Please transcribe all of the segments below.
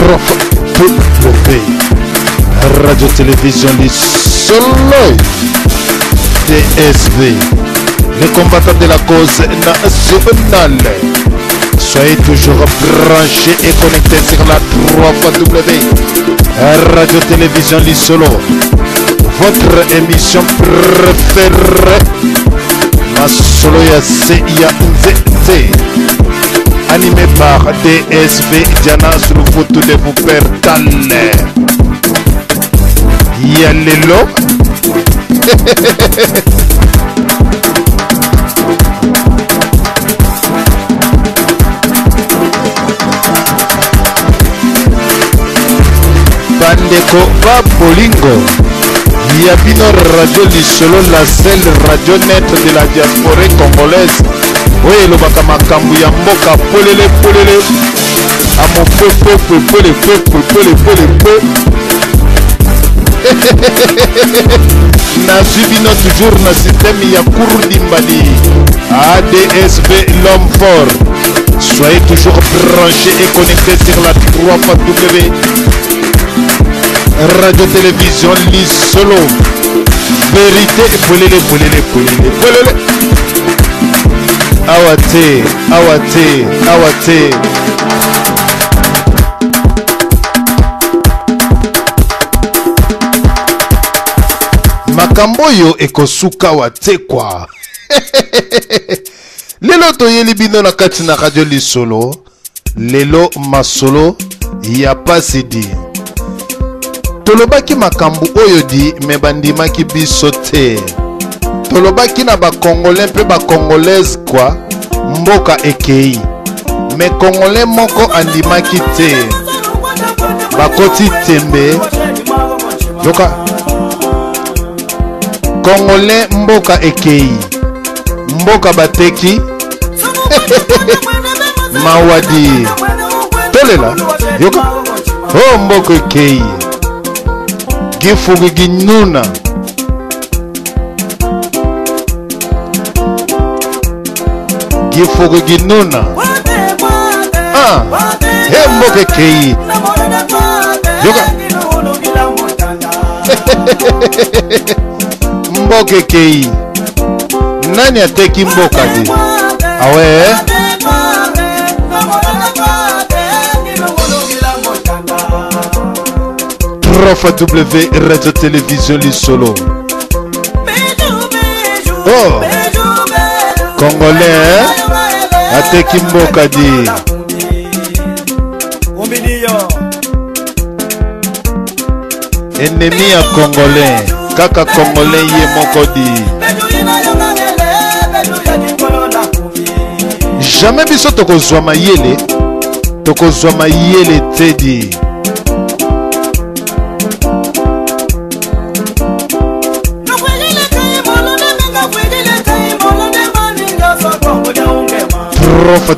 W Radio Télévision du Soleil DSV, les combattants de la cause nationale. Soyez toujours branchés et connectés sur la 3W Radio Télévision du Solo, votre émission préférée. Ma solo ya CIAZT, animé par DSV Diana sur le photo de vous pertaler. Yalelo. Bandeko ba bolingo. Yabino Radio Lisolo, la seule radio nette de la diaspora congolaise. Oui, le bakamakambu ya mboka polele polele. Amo pole. Nasubino toujours na système ya Kurdimbali. ADSV l'homme fort. Soyez toujours branchés et connectés sur la 3W Radio Télévision Lisolo. Vérité, polele. Awate. Makamboyo ekosuka wate kwa. Lelo toyeli bino na kati na Radio Lisolo. Lelo masolo ya pasidi. Tolobaki makambu oyo di mebandimaki biso te. Tolobaki na ba congolais pe ba congolaise kwa mboka ekei. Me congolais moko andimaki te. Bakoti tembe. Yoka congolais mboka ekei. Mboka bateki. Mawadi. Tolela. Yoka. Oh mboka ekei. Gifugi ginuna. Gifugi ginuna. He mboke kei. Yoga. Mboke kei. Nani ateki mboka di? Awe. W Radio Télévision Lisolo. Oh, Congolais, ateki mboka di. Ennemi ya Congolais, kaka Congolais ye moko di. Jamais biso tokozwa mayele tedi.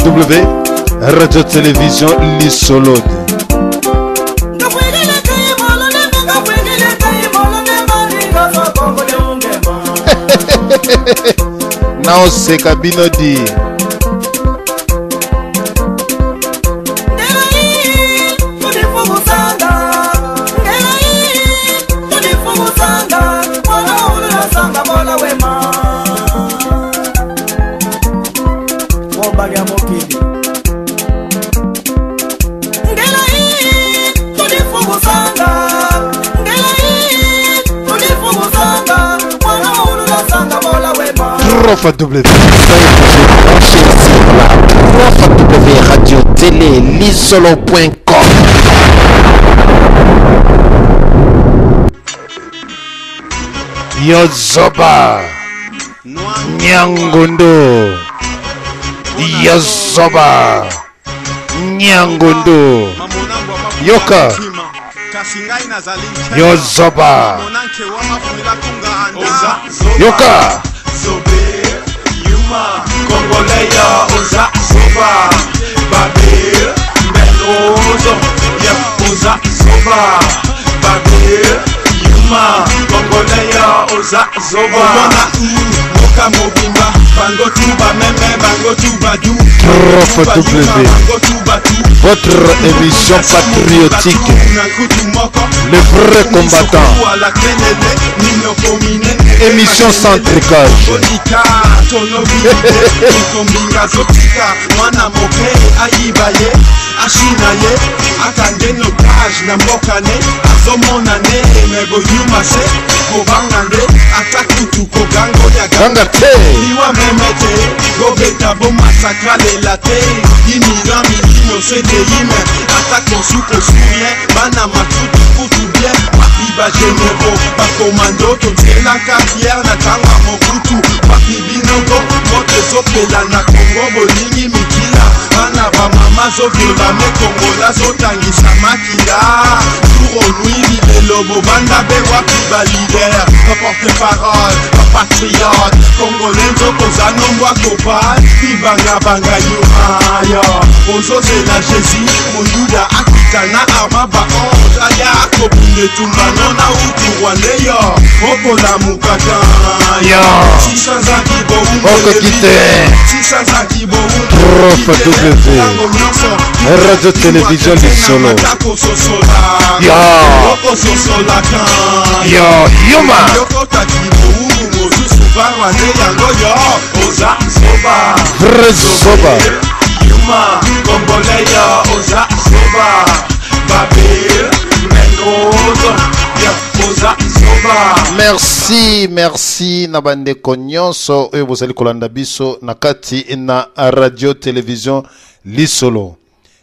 W Radio Télévision Lisolo. Nao seka bino di. W Radio Télé Lisolo.com. Yozoba Nyangondo. Yozoba Nyangondo. Yoka Yozoba Yoka Congolais oza soba Babir Melozo ya oza soba Babir Yuma Congolais oza soba Moka mobimba Bango tuba meme bango tuba du Bango tuba tu Votre émission patriotique, le vrai combattant. Émission sans tricage. Ashinaye akangeno page na mbokane azomonane mego yumase kobangande atakutu kogango ya ganga te niwa memete gobeta bo massacre la te inira milino sete yime atako suko suye bana matutu kutu bien papiba généraux ba commando to tela carrière na tanga mokutu papi binongo mote zopela na Congo bolingi mikila bana ba mama zo viola me Kongola zotangisa makila Tour au nuit le lobo banda be wapi ba leader porte-parole patriote Congolais zokoza nombwa kopal Ibanga banga yumaya Ozo zela Jésus Moyuda akitana arma ba onze Aya akobunde tumbano na utu wandeyo Okola mukata Sisazaki bo Oko kite Sisazaki bo Prof W Radio Télévision du Solo. Yo Yuma Vrai Soba Yuma Komboleya Oza Soba Babil Mendoza Oza Soba. Merci na bande konyonso oyo bozali kolanda biso na kati na radio télévision Lisolo.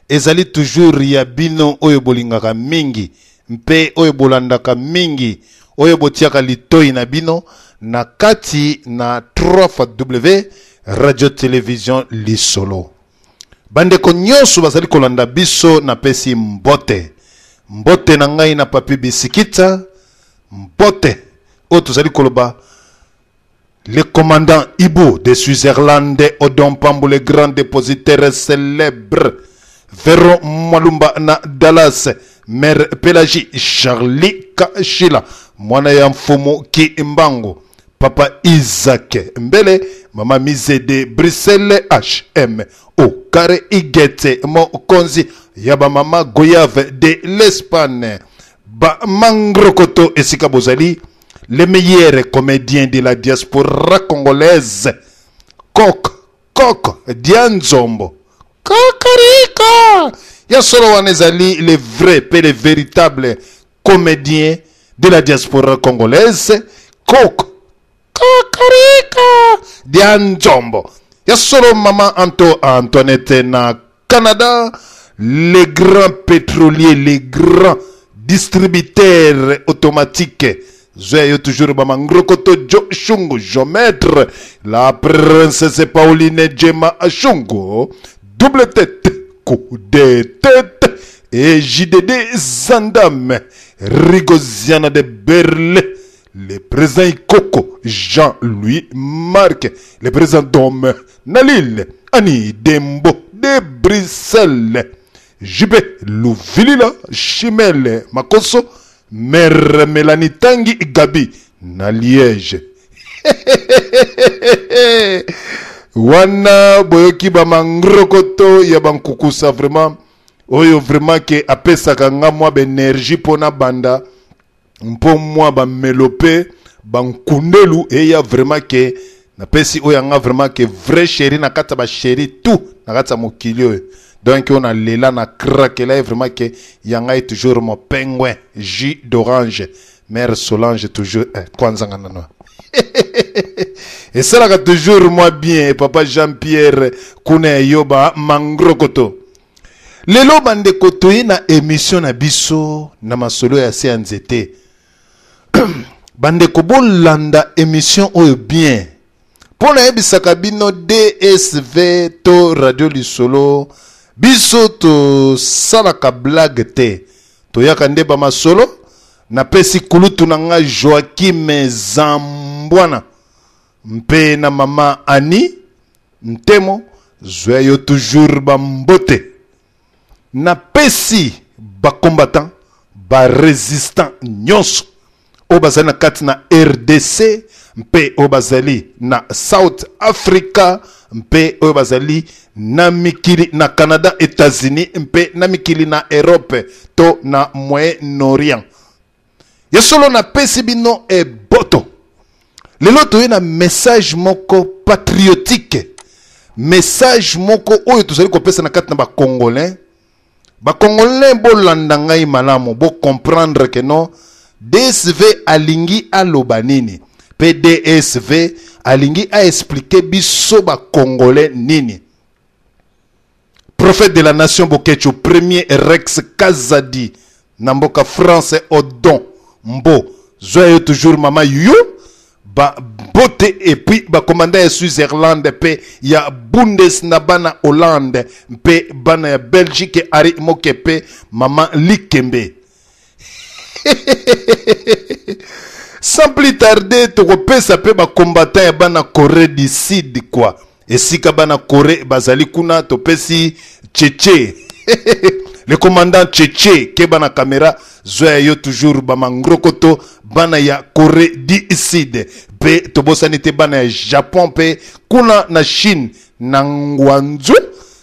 Ezali toujours ya bino oyo bolingaka mingi mpe oyo bolandaka mingi oyo botiaka litoi na bino na kati na 3W radio télévision Lisolo. Bande konyonso bazali kolanda biso na pesi mbote na ngai na papi bisikita mbote oyo tozali koloba le commandant Ibo de Switzerland, Odon Pambo, le grand dépositaire célèbre, Véron Mwalumba na Dallas, Mère Pélagie, Charlie Kachila, Mwana ya Mfumo Ki Mbango, Papa Isaac Mbele, Mama Mise de Bruxelles HM, O Kare Igete, Mo Konzi, Yaba Mama Goyave de l'Espagne, Ba Mangrokoto Esika Bozali, les meilleurs comédiens de la diaspora congolaise. Kok, Diane Zombo. Kakarika. Yasolo Wanezali, les vrais et les véritables comédiens de la diaspora congolaise. Kakarika. Diane Zombo. Yasolo Maman Antoinette na Canada. Les grands pétroliers, les grands distributeurs automatiques. J'ai toujours Bamangrokoto Jo Shungo, Jomètre, la princesse Pauline Djema Shungo, double tête, coup de tête, et JDD Zandam, Rigosiana de Berle, le président Coco, Jean-Louis Marc, le président Dom, Nalil, Annie Dembo de Bruxelles, JB Louvilila, Chimel Makoso, Mère Mélanie Tangi Gabi na Liège. Wana boyoki ba mangrokoto ya bankukusa vraiment oyo vraiment ke apesa kanga mwa énergie pona banda mpo mwa ba melope bankundelu e ya vraiment ke na pesi oyo nga vraiment ke vrai chéri na kata ba chéri tout na kata mokili. Donc on a l'élan na craqué là vraiment que yanga est toujours mon pingouin jus d'orange mère Solange toujours kwanzanga nana. Et ça là toujours moi bien papa Jean-Pierre Kune Yoba Mangrokoto. Lelo bande kotoyi na émission na biso na masolo ya CNZT. Bande ko bolanda émission oyo bien. Pour na ebisaka bino DSV to Radio Lisolo. Biso to salaka blague te to yaka nde ba masolo na pesi kulutu na nga Joachim Zambwana mpe na mama Ani Ntemo zoyo toujours ba mbote na pesi ba combattant ba résistant nyonso o bazana kati na RDC mpe oyo bazali na South Africa, mpe oyo bazali na mikili na Canada, États-Unis, mpe na mikili na Europe to na Moyen-Orient. Yesolo na pesi bino e boto. Lelo toye na message moko patriotique. Message moko oyo tozali kopesa na kati na ba Congolais. Ba Congolais bo landa ngai malamu, bo comprendre que non DSV alingi aloba nini. PDSV alingi a expliquer biso ba Congolais nini. Prophète de la nation Bokecho, premier Rex Kazadi, Namboka France Odon, Mbo, Zoyo toujours Mama Yu, ba bote et puis ba commandant Suisse-Irlande, pe ya Bundes na bana Hollande, pe bana ya Belgique Ari Mokepe, Mama Likembe. Sans plus tarder, tu repères pe ba combattant ya bana Corée du Sud quoi. Et si kabana Corée bazali kuna topesi Tchétché. Le commandant Tchétché ke bana caméra zoya yo toujours ba mangrokoto bana ya Corée du Sud. Pe tobosani te bana ya Japon pe kuna na Chine na Ngwanzu.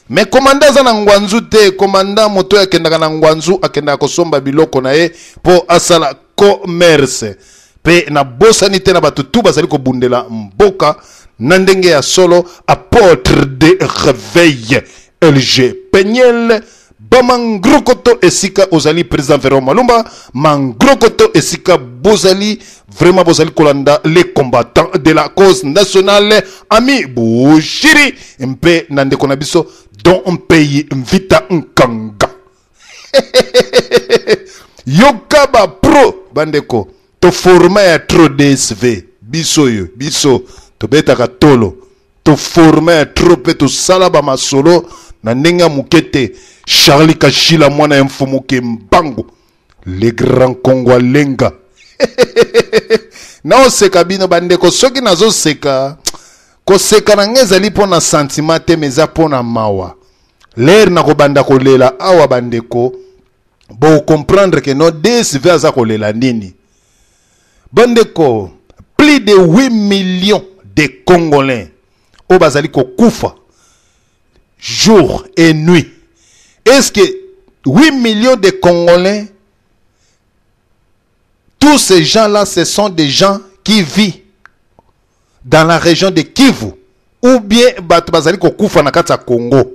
Mais commandant za na Ngwanzu te commandant moto ya kendaka na Ngwanzu akenda kosomba biloko na ye po asala commerce. Pe na bosani te na batutu bazali ko bundela mboka. Nandenge ya solo apôtre de réveil LG Peñel Bamangrokoto esika ozali président Véron Malumba Mangrokoto esika bozali vraiment bozali kolanda les combattants de la cause nationale Ami Bouchiri mpe nandeko na biso don un pays mvita nkanga Yokaba pro bandeko to forma ya trop DSV biso yo biso to betaka tolo to former trope to salaba masolo na nenga mukete Charlie Kashila mwana ya mfumuke mbango le grand Congo lenga na oseka bino bandeko soki nazo seka ko seka na ngezali pona sentiment te meza pona mawa l'air na ko banda ko lela awa bandeko bo comprendre que no DSV aza ko lela nini bandeko plus de 8 millions de Congolais au bazali ko koufa jour et nuit. Est-ce que 8 millions de Congolais, tous ces gens-là, ce sont des gens qui vivent dans la région de Kivu ou bien bazali ko koufa na kati ya Congo?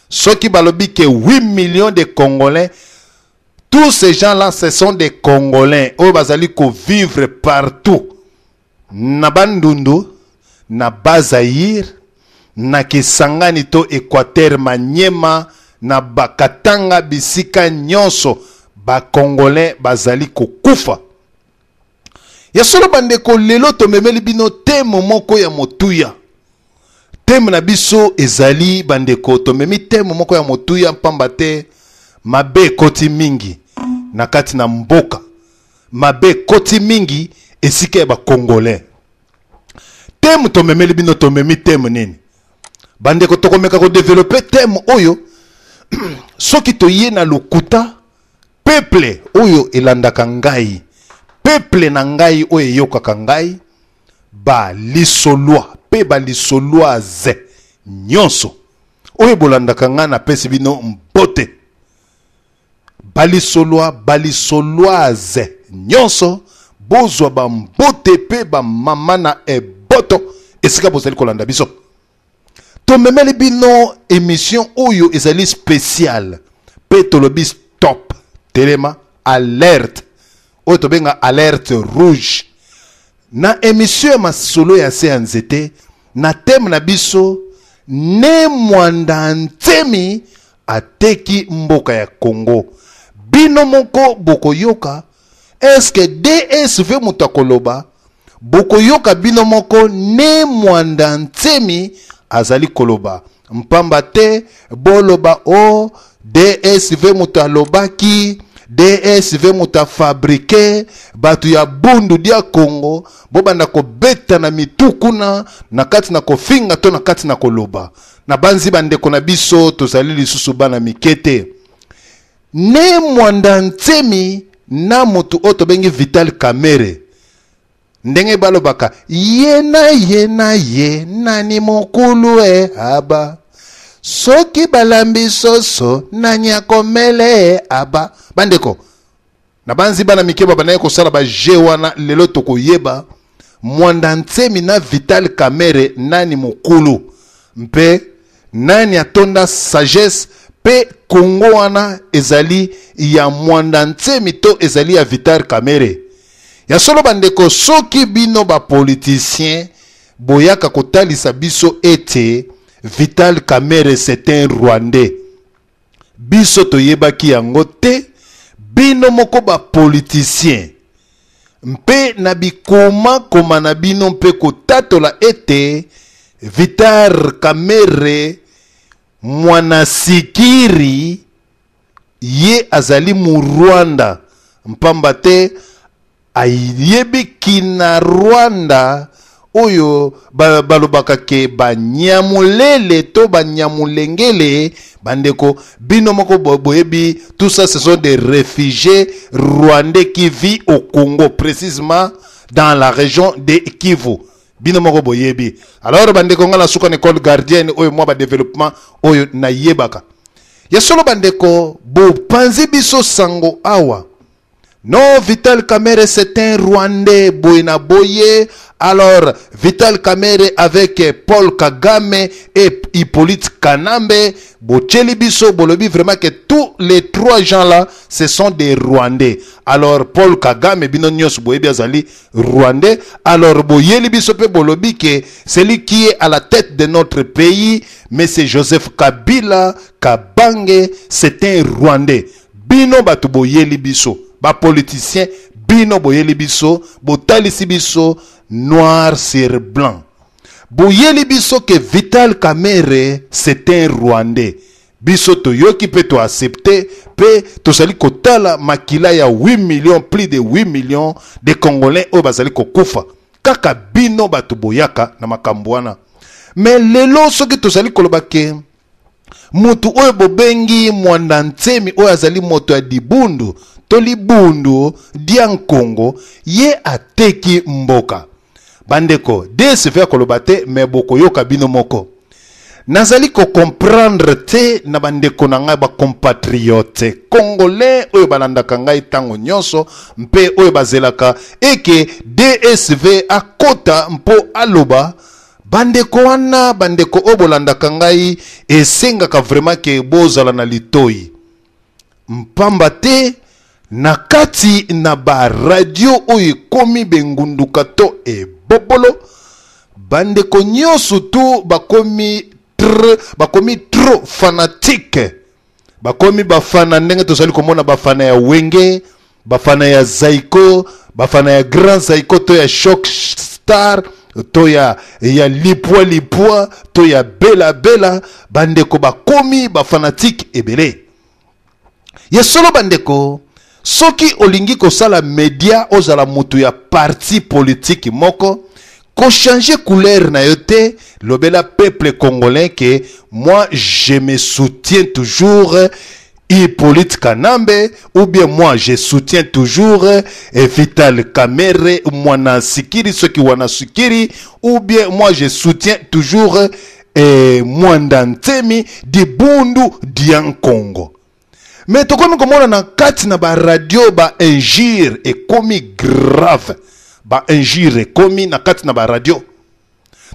Ceux qui balobi que 8 millions de Congolais, tous ces gens-là, ce sont des Congolais au bazali ko vivre partout. Na Bandundu, na Bazaïr, na Kisangani to Équateur Maniema, na Bakatanga bisika nyonso, ba Congolais bazali ko kufa. Ya solo bandeko lelo to memeli bino temo moko ya motuya. Temo na biso ezali bandeko to memi temo moko ya motuya pambate mabe koti mingi na kati na mboka. Mabe koti mingi esike ba Congolais. Teme to memeli bino to memi teme nini. Bandeko to komeka ko développer teme oyo. Soki to ye na lokuta peuple oyo elandaka ngai. Peuple na ngai oyo yokaka ngai ba lisolwa pe ba lisoloise nyonso. Oyo bolandaka nga na pesi bino mbote. Ba lisoloise nyonso bozwa ba mbote pe ba mama na boto esika bozali kolanda biso to memeli bino émission oyo ezali spécial pe tolobi stop telema alerte oyo tobenga alerte rouge na émission masolo ya se nzete na thème na biso ne mwanda ntemi ateki mboka ya Congo bino moko bokoyoka. Est-ce que DSV mutakoloba bokoyoka bino moko ne mwanda ntemi azali koloba mpamba te boloba o DSV mutalobaki DSV mutafabrike batu ya bundu dia Congo bobanda ko beta na mitukuna na kati na kofinga to na kati na koloba na banzi bandeko na biso tozali lisusu bana mikete ne mwanda ntemi na mutu oto bengi Vital Kamerhe ndenge balobaka yena ye nani mokulu aba soki balambi soso nani akomele aba. Bandeko na banzi bana mikeba banaye kosala ba je wana lelo tokoyeba mwanda ntsemi na Vital Kamerhe nani mokulu mpe nani atonda sagesse pe Kongo wana ezali ya mwanda ntsemi to ezali ya Vital Kamerhe. Ya solo bandeko soki bino ba politicien boyaka kotalisa biso ete Vital Kamerhe c'est un Rwandais. Biso toyebaki yango te. Bino moko ba politicien mpe na bikoma koma na bino mpe kotatola ete Vital Kamerhe mwana sikiri ye azali mu Rwanda mpamba te ayebi kina Rwanda oyo balobaka ke banyamulele to banyamulengele. Bandeko bino moko boyebi tout ça ce sont des réfugiés rwandais qui vivent au Congo, précisément dans la région de Kivu. Bino moko boyebi. Alors bandeko ngala suka école gardienne oyo mwa ba développement oyo na yebaka. Ya solo bandeko bo panzi biso sango awa. Non, Vital Kamerhe c'est un Rwandais boyna boye. Alors, Vital Kamerhe avec Paul Kagame et Hippolyte Kanambe, Bocheli Biso, Bolobi, vraiment que tous les trois gens-là, ce sont des Rwandais. Alors, Paul Kagame, Binonyos Boyebi Azali, Rwandais. Alors, Boyeli Biso pe Bolobi, que celui qui est à la tête de notre pays, mais c'est Joseph Kabila, Kabange, c'est un Rwandais. Bino Batu Boyeli Biso, ba politicien, Bino Boyeli Biso, Botalisi Biso, noir sur blanc. Boyeli biso que Vital Kamerhe c'est un Rwandais. Biso to yoki pe to accepter pe to sali kotala makila ya 8 millions, plus de 8 millions de Congolais o bazali kokufa. Kaka bino batu boyaka na makambwana. Mais lelo soki to sali kolobake mutu oyo bobengi mwanda ntsemi oyo azali moto ya dibundu to libundu dia Congo ye ateki mboka. Bandeko, DSV kolobate me boko yoka bino moko. Nazali ko comprendre te na bandeko na ngai ba compatriote congolais oyo balandaka ngai tango nyonso mpe oyo bazelaka eke DSV akota mpo aloba bandeko wana bandeko oyo bolandaka ngai esengaka vraiment ke bozala na litoi mpamba te na kati na ba radio oyo komi bengunduka to bobolo bandeko nyonso tu bakomi trop fanatique, bakomi bafana ndenge tozali komona bafana ya Wenge, bafana ya Zaiko, bafana ya Grand Zaiko to ya Shock Star, to ya lipwa to ya bela bandeko bakomi bafanatique ebele. Ya solo bandeko soki olingi kosala media ozala mutu ya parti politique moko ko changer couleur na yote lobela peuple congolais que moi je me soutiens toujours Hippolyte Kanambe ou bien moi je soutiens toujours Vital Kamerhe mwana sikiri soki wana sikiri ou bien moi je soutiens toujours Mwanda Ntsemi di Bundu dian Congo. Mais to komi komona na kati na ba radio ba injure et komi grave. Ba injure komi na kati na ba radio.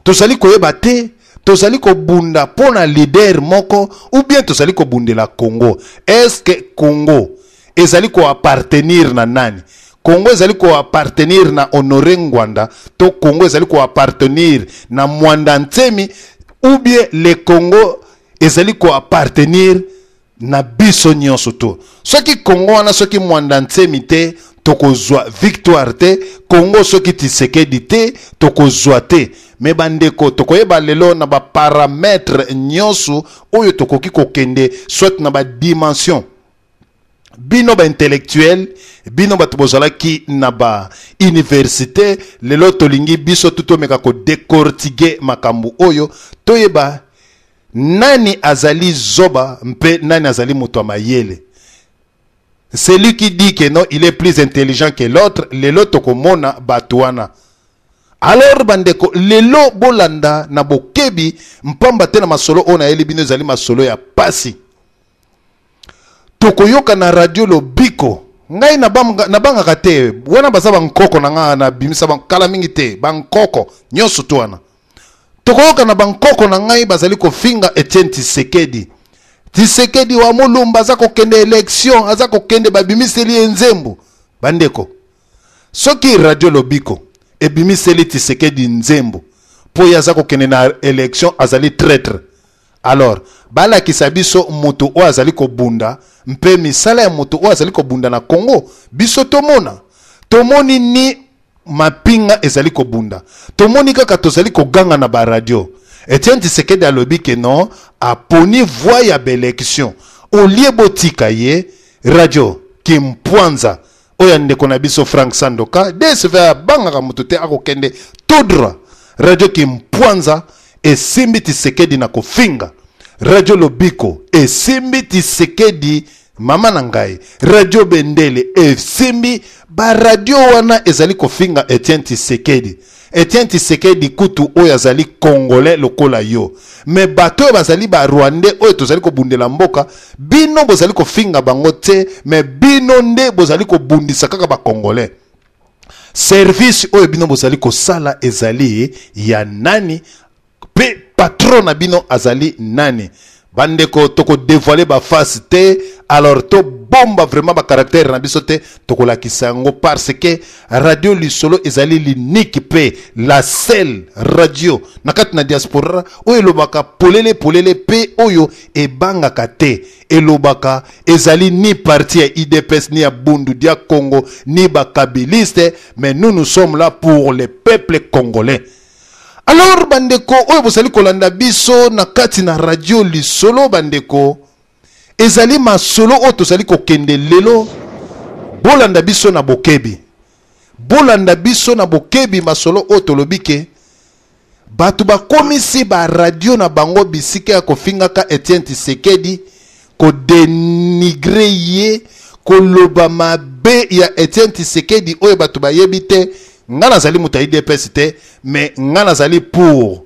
Tozali koyeba te, tozali ko bunda pona leader moko ou bien tozali ko bundela Congo. Est-ce que Congo ezali ko appartenir na nani? Congo ezali ko appartenir na Honoré Ngwanda, to Congo ezali ko appartenir na Mwanda Ntsemi ou bien le Congo ezali ko appartenir na biso nyonso to. Soki Congo wana soki Mwanda Ntsemi te tokozwa victoire te, Congo soki Tshisekedi te tokozwa te. Me bandeko tokoyeba lelo na ba paramètre nyonso oyo tokoki kokende soit na ba dimension. Bino ba intellectuel, bino ba tobozalaki na ba université, lelo tolingi biso tuto meka ko décortiquer makambu oyo toyeba nani azali zoba mpe nani azali muto mayele. Celui qui dit que non, il est plus intelligent que l'autre, le loto komona batuana. Alors bandeko lelo bolanda na bokebi mpamba te na masolo ona eli bino ezali masolo ya pasi. Tokoyoka na radio lobiko ngai na banga te wana baza bankoko na nga na bimisa bankala mingi te bankoko nyoso to wana. Tokoyoka na bankoko na ngai bazali kofinga Etienne Tshisekedi. Tshisekedi wa mulumba aza kokende election aza kokende babimiseli enzembo bandeko. Soki radio lobiko ebimiseli Tshisekedi nzembo po yaza kokende na election azali traître. Alors bala kisabiso moto o azali kobunda mpe misala ya moto o azali kobunda na Congo biso tomona tomoni ni mapinga ezali kobunda tomoni kaka tozali koganga na ba radio. Etienne Tshisekedi alobi ke non aponi voix ya belection olie botika ye radio kimpwanza oya ndeko na biso Frank Sandoka desve banga moto te akokende todra radio kimpwanza esimbi Tshisekedi na kofinga. Radio lobiko esimbi Tshisekedi mama na ngai. Radio bendele esimbi ba radio wana ezali kofinga Etienne Tshisekedi. Etienne Tshisekedi kutu oyo azali congolais lokola yo. Me bato oyo bazali ba rwandais oyo tozali kobundela mboka bino bozali kofinga bango te me bino nde bozali kobundisa kaka ba congolais. Service oyo bino bozali kosala ezali ya nani pe patron na bino azali nani. Bandeko toko dévoiler ba face te alors to bomba vraiment ba caractère na biso te toko la kisango parce que radio lisolo ezali l'unique pe la seule radio nakati na diaspora oyo lobaka polele pe oyo ebanga kate elobaka ezali ni parti ya IDPS ni ya Bundu dia Congo ni ba kabiliste mais nous sommes là pour le peuple congolais. Alors bandeko oyo bosali kolanda biso na kati na radio lisolo bandeko ezali masolo oyo tozali kokende lelo bolanda biso na bokebi. Bolanda biso na bokebi masolo oyo tolobike batu bakomisi ba radio na bango bisika ya kofingaka Etienne Tshisekedi ko denigre ye koloba mabe ya Etienne Tshisekedi oyo batu bayebi te. Ngana zali muta IDPS te mais ngana zali pour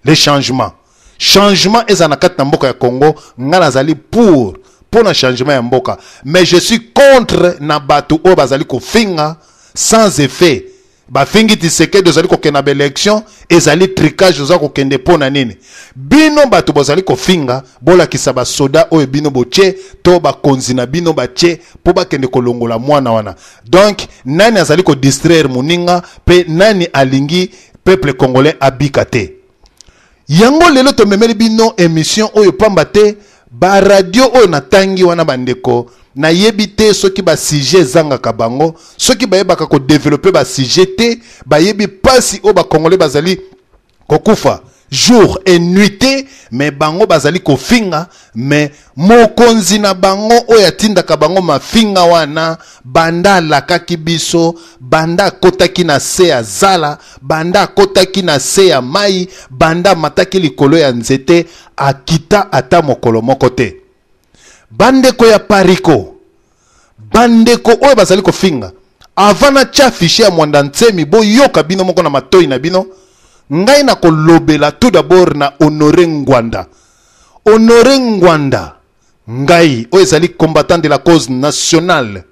les changements. Changement ezana kat na mboka ya Congo ngana zali pour na changement ya mboka mais je suis contre na batu o bazali ko finga sans effet. Ba fingi Tshisekedi zali ko kena ba élection ezali tricage za ko kende pona nini. Bino batu bozali ko finga bola kisaba soda o bino boche to ba konzina bino bache po ba kende kolongola mwana wana. Donc nani azali ko distraire muninga pe nani alingi peuple congolais abikate. Yango lelo to memeli bino émission oyo pamba te ba radio oyo natangi wana bandeko na yebite soki ba sujet zanga kabango soki ba yebaka ko développer ba sujet te ba yebi pasi o ba congolais bazali kokufa jour et nuit mais bango bazali kofinga mais mokonzi na bango oya tinda kabango mafinga wana banda lakaki biso banda kotaki na se ya zala banda kotaki na se ya mai banda mataki likolo ya nzete akita ata mokolo moko te. Bandeko ya pariko bandeko oyo bazali kofinga avana cha fiche ya mwanda ntsemi bo yoka bino moko na matoi na bino ngai na kolobela tout d'abord na Honoré Ngwanda. Honoré Ngwanda ngai oyo ezali combattant de la cause nationale.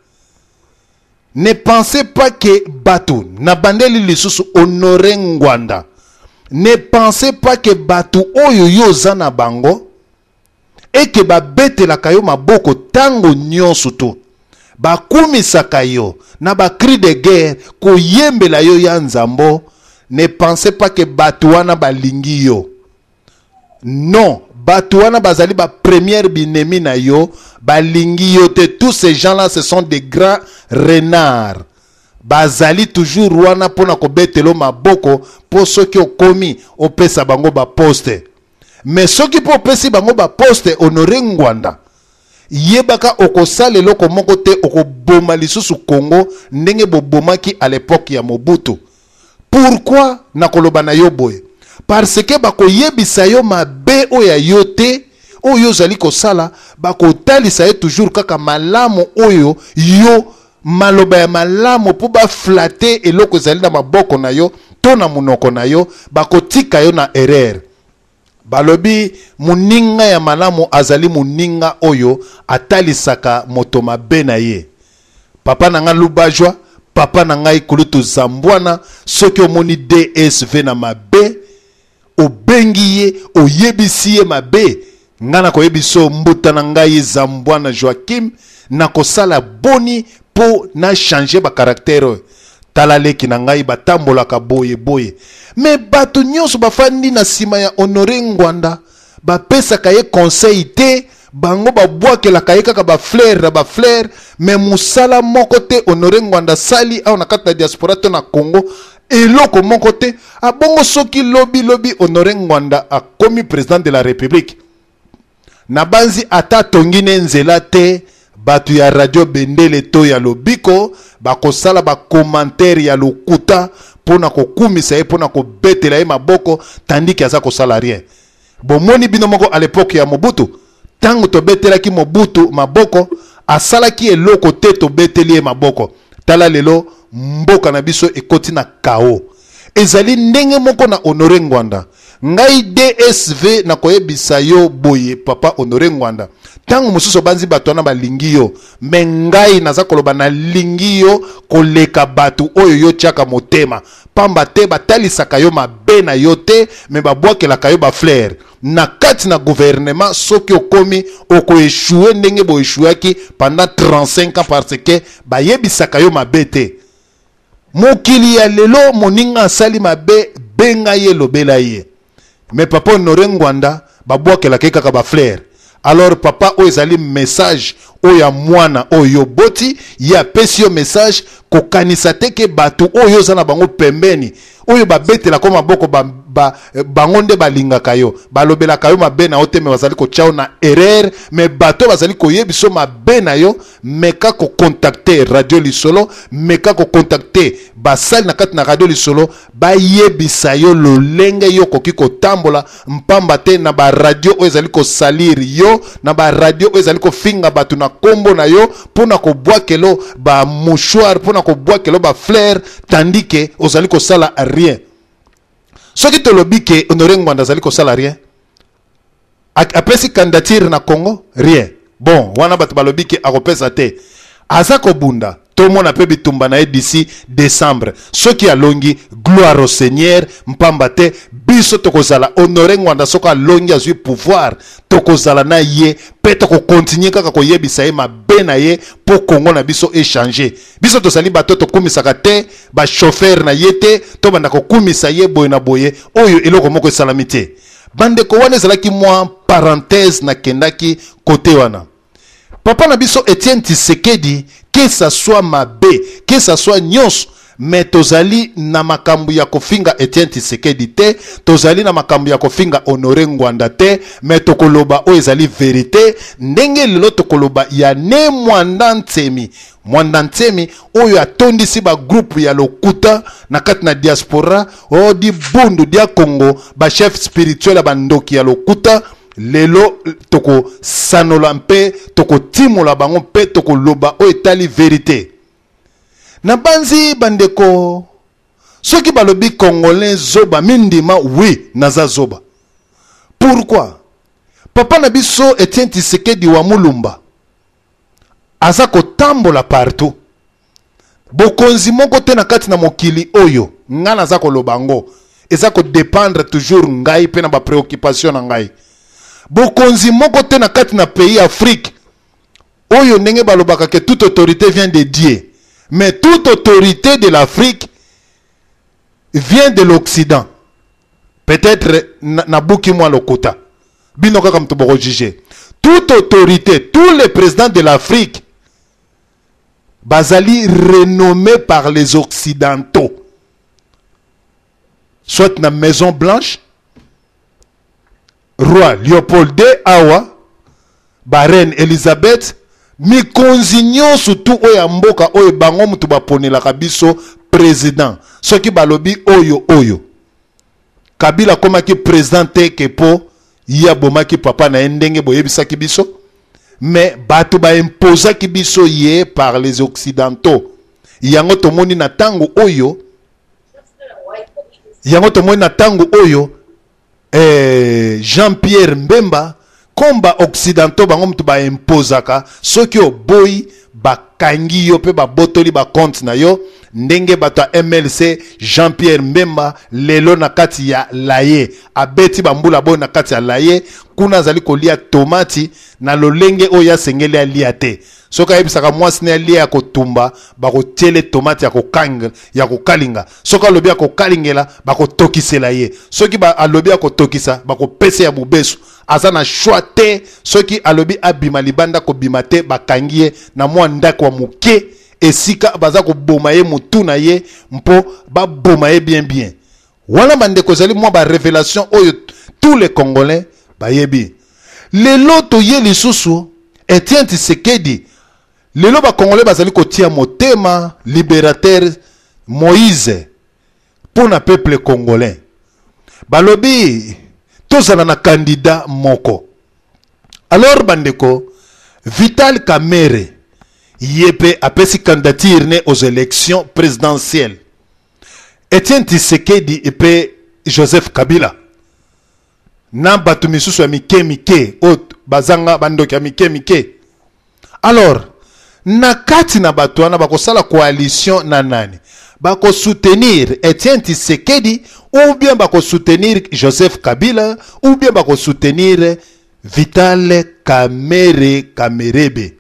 Ne pensez pas que batu na bandeli lisusu Honoré Ngwanda. Ne pensez pas que batu oyo yoza na bango et que ba bete la kayo maboko tango nyonso to ba kumisaka yo na ba cri de guerre ko yembela yo ya nzambo. Ne pensez pas que Batouana balingi yo. Non, Batouana bazali ba première binemi na yo, balingi yo te. Tous ces gens-là, ce sont des grands renards. Bazali toujours wana pona ko betelo maboko po soki okomi opesa bango ba poste. Mais soki po pesi bango ba poste Honoré Ngwanda. Yebaka okosale loko moko te okoboma lisusu Congo ndenge bobomaki à l'époque ya Mobutu. Pourquoi nakoloba na yo boye? Parce que bako yebisa yo mabe oya yote oyo zali kosala bako talisa ye toujours kaka malamu oyo yo maloba ya malamu po ba flatter eloko ezali na maboko na yo to na munoko na yo bakotika yo na erreur. Balobi muninga ya malamu azali muninga oyo atalisaka moto mabe na ye. Papa na nga lubajwa, papa na ngai kulutu zambwana, soki omoni DSV na mabe, obengi ye, oyebisi ye mabe, ngana koyebiso mbuta na ngai zambwana Joachim, na kosala boni po na changer ba karaktere. Tala leki na ngai batambolaka boye boye. Me bato nyonso bafandi na sima ya Honoré Ngwanda, bapesaka ye conseil te, bango babwakelaka ye kaka ba fleur, me musala moko te Honoré Ngwanda sali au na kati na diaspora to na Congo, eloko moko te. Abongo soki lobi Honoré Ngwanda akomi président de la République. Na banzi ata tongine nzela te, batu ya radio bendele to ya lobiko, bakosala ba commentaire ya lokuta, pona kokumisa ye, pona kobetela ye maboko, tandiki aza kosala rien. Bomoni bino moko à l'époque ya Mobutu, tango to betela ki Mobutu maboko, asala ki eloko te to beteli ye maboko. Tala lelo, mboka na biso ekoti na kao. Ezali ndenge moko na Honoré Ngwanda. Ngai DSV na koyebisa yo boye papa Honoré Ngwanda. Tango mususu banzi bato na balingi yo, me ngai naza koloba na lingi yo koleka batu oyo yo tiaka motema. Pamba te batalisaka yo mabe na yo te, me babwakelaka yo ba fleur. Na kati na gouvernement soki okomi oko échouer ndenge bo échouaki pendant 35 ans parce que bayebisaka yo mabe te. Mokili ya lelo moninga asali mabe benga ye lobela ye. Mais papa Honoré Ngwanda babwakelaka kaka ba fleur. Alors papa oezali message oya mwana oyo boti ya pesi yo message kokanisa teke batu oyo zana bango pembeni oyo babetela ko maboko bangonde balingaka yo balobelaka yo mabe na ote me bazali ko chao na erreur me bato bazali ko yebiso mabe na yo meka ko contacter radio lisolo meka ko contacter basali na kati na radio lisolo ba yebisa yo lolenge yo koki ko tambola mpamba te na ba radio oyo ezali ko salir yo na ba radio oyo ezali ko finga batu na kombo na yo pona ko bwakelo ba mouchoir pona ko bwakelo ba fleur tandike ozali ko sala rien. Soki to lobi ke Honoré Ngwanda zali ko sala rien. Apesi candidature na Congo rien. Bon, wana batu balobi ke akopesa te. Azako bunda. Tout le monde a pu bitumba na d'ici décembre. Soki alongi gloire au Seigneur, mpambate biso tokozala Honoré Ngwanda soka alongi azui pouvoir tokozala na ye pe toko continuer kaka ko yebisa ye mabe na ye po Congo na biso échanger. Biso to sali bato to kumisaka te, ba chauffeur na ye te, to banda ko kumisa ye boye na boye, oyo eloko moko salamité. Bande ko wana ezalaki mwa parenthèse na kendaki côté wana. Papa na biso Etienne Tshisekedi, que ça soit mabe, que ça soit nyos, mais tozali na makambu ya kofinga Etienne Tshisekedi te, tozali na makambu ya kofinga Honoré Ngwanda te, mais tokoloba o ezali vérité, ndenge lelo tokoloba ya ne Mwanda Ntemi. Mwanda Ntemi oyo atondisi ba groupe ya lokuta na kati na diaspora, o di bundu dia Congo, ba chef spirituel ba ndoki ya lokuta. Lelo toko sanola mpe toko timola bango mpe toko loba o etali vérité. Na banzi bandeko soki balobi congolais zoba mindima oui naza zoba. Pourquoi? Papa na biso Etienne Tshisekedi wa Mulumba aza kotambola partout. Bokonzi moko te na kati na mokili oyo ngana za ko lobango eza ko dépendre toujours ngai pe na ba préoccupation na ngai. Bokonzi moko te na kati na pays Afrique oyo ndenge balobaka que toute autorité vient de Dieu, mais toute autorité de l'Afrique vient de l'Occident. Peut-être na buki mwa lokota bino kaka mtu boko juger. Toute autorité, tous les présidents de l'Afrique bazali renommés par les occidentaux, soit na Maison Blanche, Roi Léopold II awa, Reine Elisabeth, mikonzi nyonso tu oyo mboka oyo bango mutu baponelaka biso président. Soki balobi oyo. Kabila komaki président te ke po ya bomaki papa na ndenge boyebisaki biso. mais bato ba imposa ki biso ye par les occidentaux. Yango tomoni na tango oyo. Yango tomoni na tango oyo. Jean-Pierre Mbemba komba occidentaux bango mutu ba imposaka soki o boy bakangi yo pe ba botoli ba compte na yo ndenge bato MLC Jean-Pierre Mbemba lelo na kati ya laye abeti bambula bo na kati ya laye kuna zali kolia tomati na lolenge oya sengeli alia te soka yebisaka mwasi ne alia ya kotumba bako tiele tomati ya kokalinga soka lobi ya kokalingela bako tokisela ye soki ba alobi ya kotokisa bako pese ya bubesu aza na choix te soki alobi abima libanda ko bima te bakangie na mwa ndako wa muke esika baza ko boma ye mutu na ye mpo ba boma ye bien wana bande ko zali mwa ba révélation oyo tous les Congolais ba yebi lelo to ye lisusu Etienne Tshisekedi lelo ba Congolais bazali ko tia motema libérateur Moïse pour na peuple congolais balobi tozala na candidat moko. Alors bandeko Vital Kamerhe yepe apesi candidature aux élections présidentielles. Etienne Tshisekedi epe Joseph Kabila na batu misusu ya mike bazanga bandoki ya mike. Alors na kati na batu wana bakosala coalition na nani bako soutenir Etienne Tshisekedi ou bien bako soutenir Joseph Kabila ou bien bako soutenir Vital Kamerhe.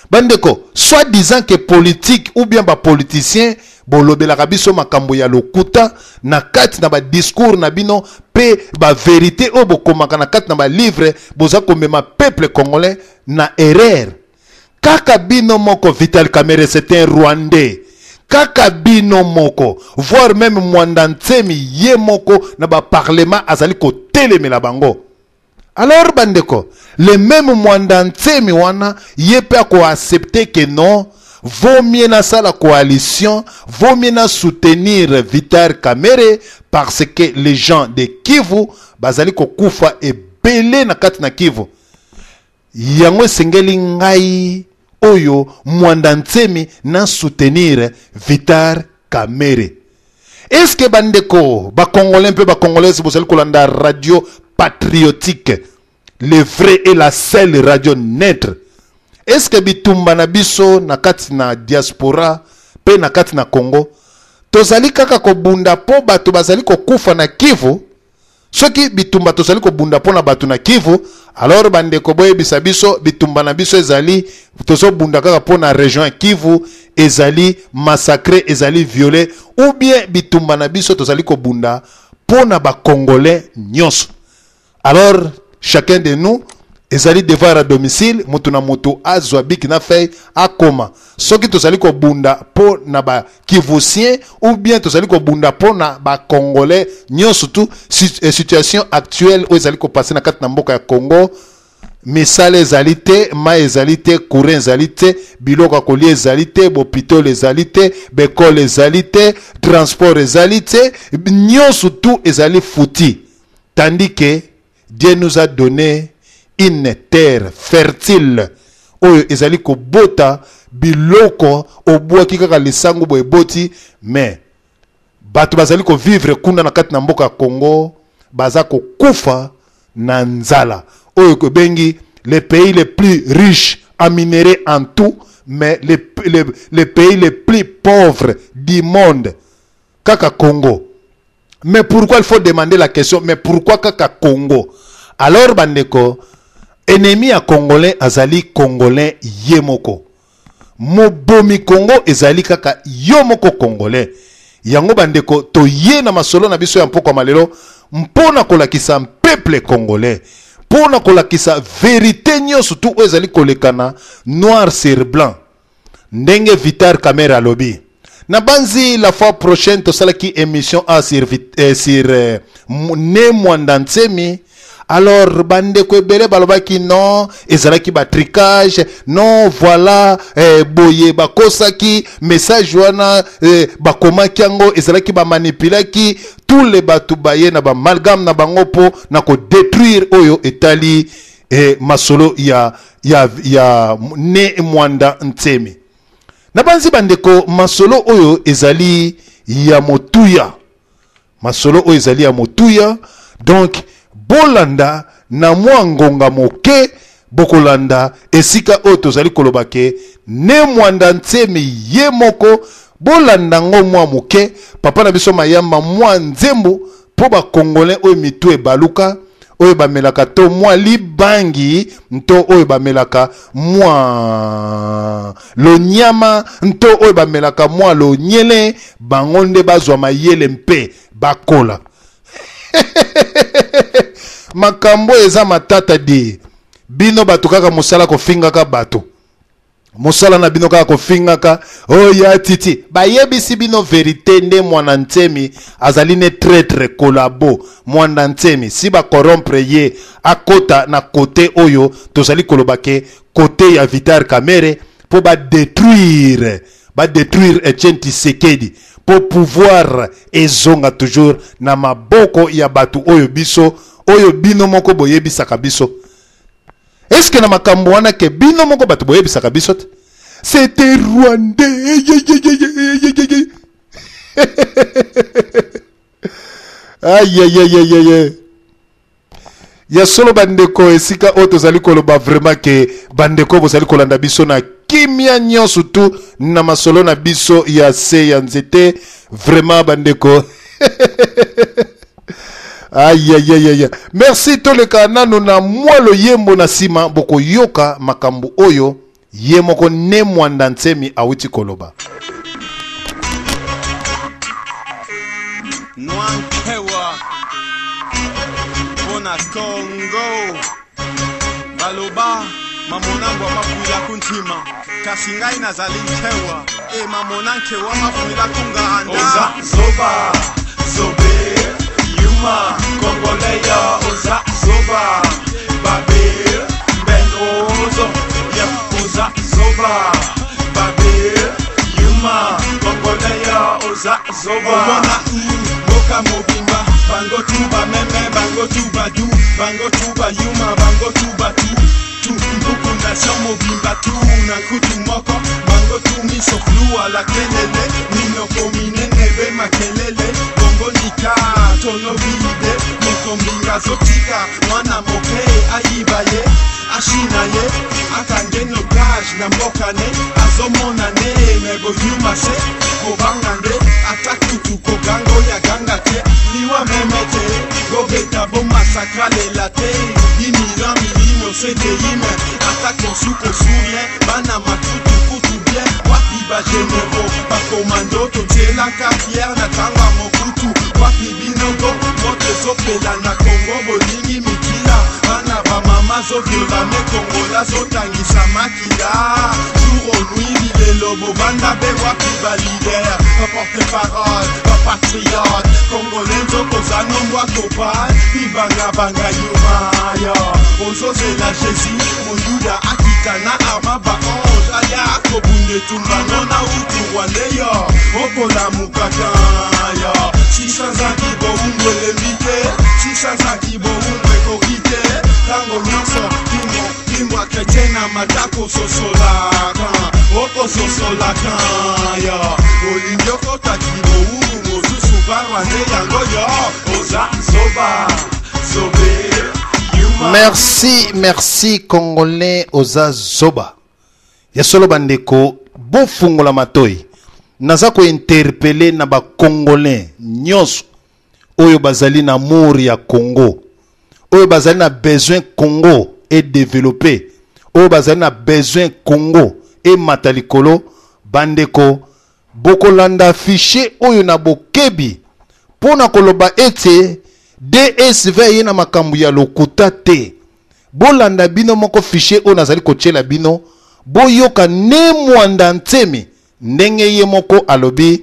Bandeko, soit disant que politique ou bien ba politicien bolobela biso makambo ya lokuta na kati na ba discours na bino pe ba vérité o bokomaka na kati na ba livre boza komema peuple congolais na erreur. Kaka bino moko Vital Kamerhe c'est un Rwandais. Kaka bino moko voire même Mwanda Ntsemi ye moko na ba parlement azali ko telemela bango. Alors bandeko, le même Mwanda Ntsemi wana yepe ko accepter que non, vaut mieux na la coalition, vaut mieux na soutenir Vital Kamerhe parce que les gens de Kivu bazali ko kufa e belé na kati na Kivu. Yango sengeli ngai oyo Mwanda Ntsemi na soutenir Vital Kamerhe. Est-ce que bandeko ba Congolais pe ba Congolaises bozali kolanda radio patriotique, le vrai et la seule radio neutre? Est-ce que bitumba na biso na kati na diaspora pe na kati na Congo tozali kaka ko bunda po bato bazali ko kufa na Kivu? Soki bitumba tozali ko bunda po na bato na Kivu, alors bande ko boye bisabiso bitumba na biso ezali tozo bunda kaka po na région ya Kivu ezali massacré ezali violé, ou bien bitumba na biso tozali ko bunda po na ba Congolais nyonso. Alors chacun de nous ezali devoir à domicile mutu na mutu azwa biki na fei akoma soki tozali ko bunda po na ba Kivusien ou bien tozali ko bunda po na ba Congolais nyonso tu situation actuelle où ezali ko passer na kati na mboka ya Congo. Misale ezali te, ma ezali te, courant ezali te, biloko kolia ezali te, bopitol ezali te, bekol ezali te, transport ezali te, nyonso tu ezali fouti. Tandis que Dieu nous a donné une terre fertile oyo ezali ko bota biloko obwaki kaka lisango bo eboti, mais bato bazali ko vivre kuna na kati na mboka ya Congo baza ko kufa na nzala oyo ko bengi les pays les plus riches en minéraux en tout, mais les pays les plus pauvres du monde kaka Congo. Mais pourquoi il faut demander la question, mais pourquoi kaka Congo? Alors bandeko, ennemi à Congolais azali Congolais yemoko. Mobomi Congo ezali kaka yomoko Congolais. Yango bandeko to ye na masolo na biso ya mpoko malelo mpona kolakisa peuple congolais. Pona kolakisa vérité nyonso tu ezali kolekana noir sur blanc. Ndenge Vital Kamerhe alobi. Na banzi la fois prochaine to salaki émission sur ne Mwanda Ntsemi. Alors bande ko ebele balobaki non ezalaki ba tricage non voilà boye bakosaki message wana bakomaki yango ezalaki ba manipulaki tous les batu baye na ba amalgame na bango po na ko détruire oyo etali et masolo ya ne mwanda ntemi. Na banzi bandeko masolo oyo ezali ya motuya. Masolo oyo ezali ya motuya. Donc bolanda na mwa ngonga moke bokolanda esika oyo tozali kolobake ne mwanda ntemi ye moko bolanda ngo mwa moke papa na biso mayamba mwa nzembo po ba congolais oyo mitu ebaluka oyo bamelaka to mwa libangi nto oyo bamelaka mwa lonyama nto oyo bamelaka mwa lonyele bango nde bazwa mayele mpe bakola. Makambo eza matata di bino batu kaka mosala kofingaka bato mosala na bino kaka kofingaka oya titi bayebisi bino verite nde mwana ntemi azali ne traître kolabo mwana ntemi si ba corrompre ye akota na kote oyo tozali kolobake kote ya Vital Kamerhe po ba détruire Etienne Tshisekedi pour pouvoir ezonga toujours na maboko ya batu oyo biso oyo bino moko boyebisaka biso. Est-ce que na makambo wana ke bino moko batu boyebisaka biso? C'était rwandais. Aïe aïe aïe aïe aïe. Ya solo bandeko esika oyo tozali koloba vraiment ke bandeko bozali kolanda biso na kimia nyonso tu na masolo na biso ya se ya nzete vraiment bandeko. Aïe aïe aïe aïe. Merci toleka nanu na mwalo yembo na sima boko yoka makambo oyo yemoko ne mwanda ntemi awiti koloba. Nwankewa Bona Congo Baloba Mamonangwa mafuila kuntima Kasingai nazali nkewa Mamonankewa mafuila kunga anda Oza Zoba Zobe Yuma Kongoleya Oza Zoba Babel Ben Ozo Yep Oza Zoba Babel Yuma Kongoleya Oza Zoba Boka Mobimba Bango tuba meme bango tuba du bango tuba yuma bango tuba tu mbuku nation mobimba tu na kutu moko bango tu miso flua la kelele nino komine nebe makelele bongo nika tono vide mokombinga zotika mwana moke ayibaye ashinaye akangeno gage na mbokane azomonane mebo yuma se kobangande atakutu kogango ya gangate niwa memete gobeta bo masakra lela te inira milino sete yime atako suko surien bana matutu kutu bien wapi ba genero ba komando to tela carrière na tanga mokutu wapi binogo mote sopela na Congo bolingi mikila bana ba mama zo viola me Congola zo tangisa makila jour nuit lelo bo banda be wapi ba leader ba porte parole ba patriote Congolais kozano mbwa kopal ibanga banga yumaya ozo la Jésus moyuda akitana arma ba ange aya akobunde tumbano na utu wandeyo okola mukata ya chisazaki bo umbele mite chisazaki bo umbe kokite tango nyonso kimwa kretena matako sosolaka oko sosolaka ya olinyoko takibo umu mozusu barwane yango yo oza zoba zobe yuma. Merci Congolais oza zoba ya solo bandeko bofungola matoi naza ko interpeller na ba Congolais nyonso oyo bazali na amour ya Congo oyo bazali na besoin Congo et développer oyo bazali na besoin Congo et matalikolo bandeko bokolanda fichier oyo na bokebi pona koloba ete DSV ye na makambu ya lokuta te bolanda bino moko fichier oyo nazali kochela bino boyoka ne mwanda ntemi ndenge ye moko alobi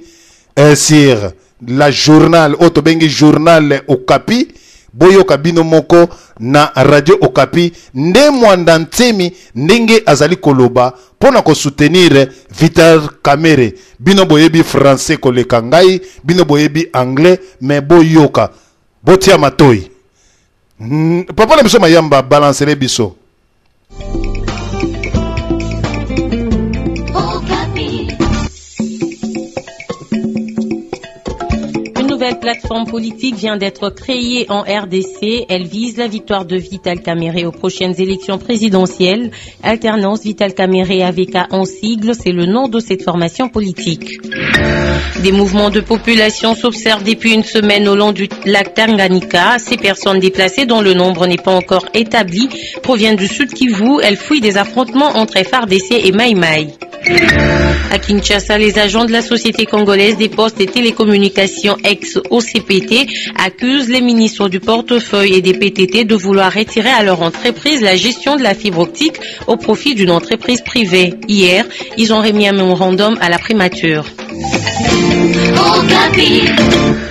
sur la journal oto bengi journal Okapi boyoka bino moko na radio Okapi nde mwanda ntemi ndenge azali koloba pona ko soutenir Vital Kamerhe bino boyebi français koleka ngai bino boyebi anglais mais boyoka botia matoi Papa, le mayamba balance les biso. Une nouvelle plateforme politique vient d'être créée en RDC. Elle vise la victoire de Vital Kamerhe aux prochaines élections présidentielles. Alternance Vital Kamerhe AVK en sigle, c'est le nom de cette formation politique. Des mouvements de population s'observent depuis une semaine au long du lac Tanganyika. Ces personnes déplacées, dont le nombre n'est pas encore établi, proviennent du Sud Kivu. Elles fuient des affrontements entre FARDC et Mai Mai. À Kinshasa, les agents de la Société congolaise des postes et télécommunications ex-OCPT accusent les ministres du portefeuille et des PTT de vouloir retirer à leur entreprise la gestion de la fibre optique au profit d'une entreprise privée. Hier, ils ont remis un mémorandum à la primature.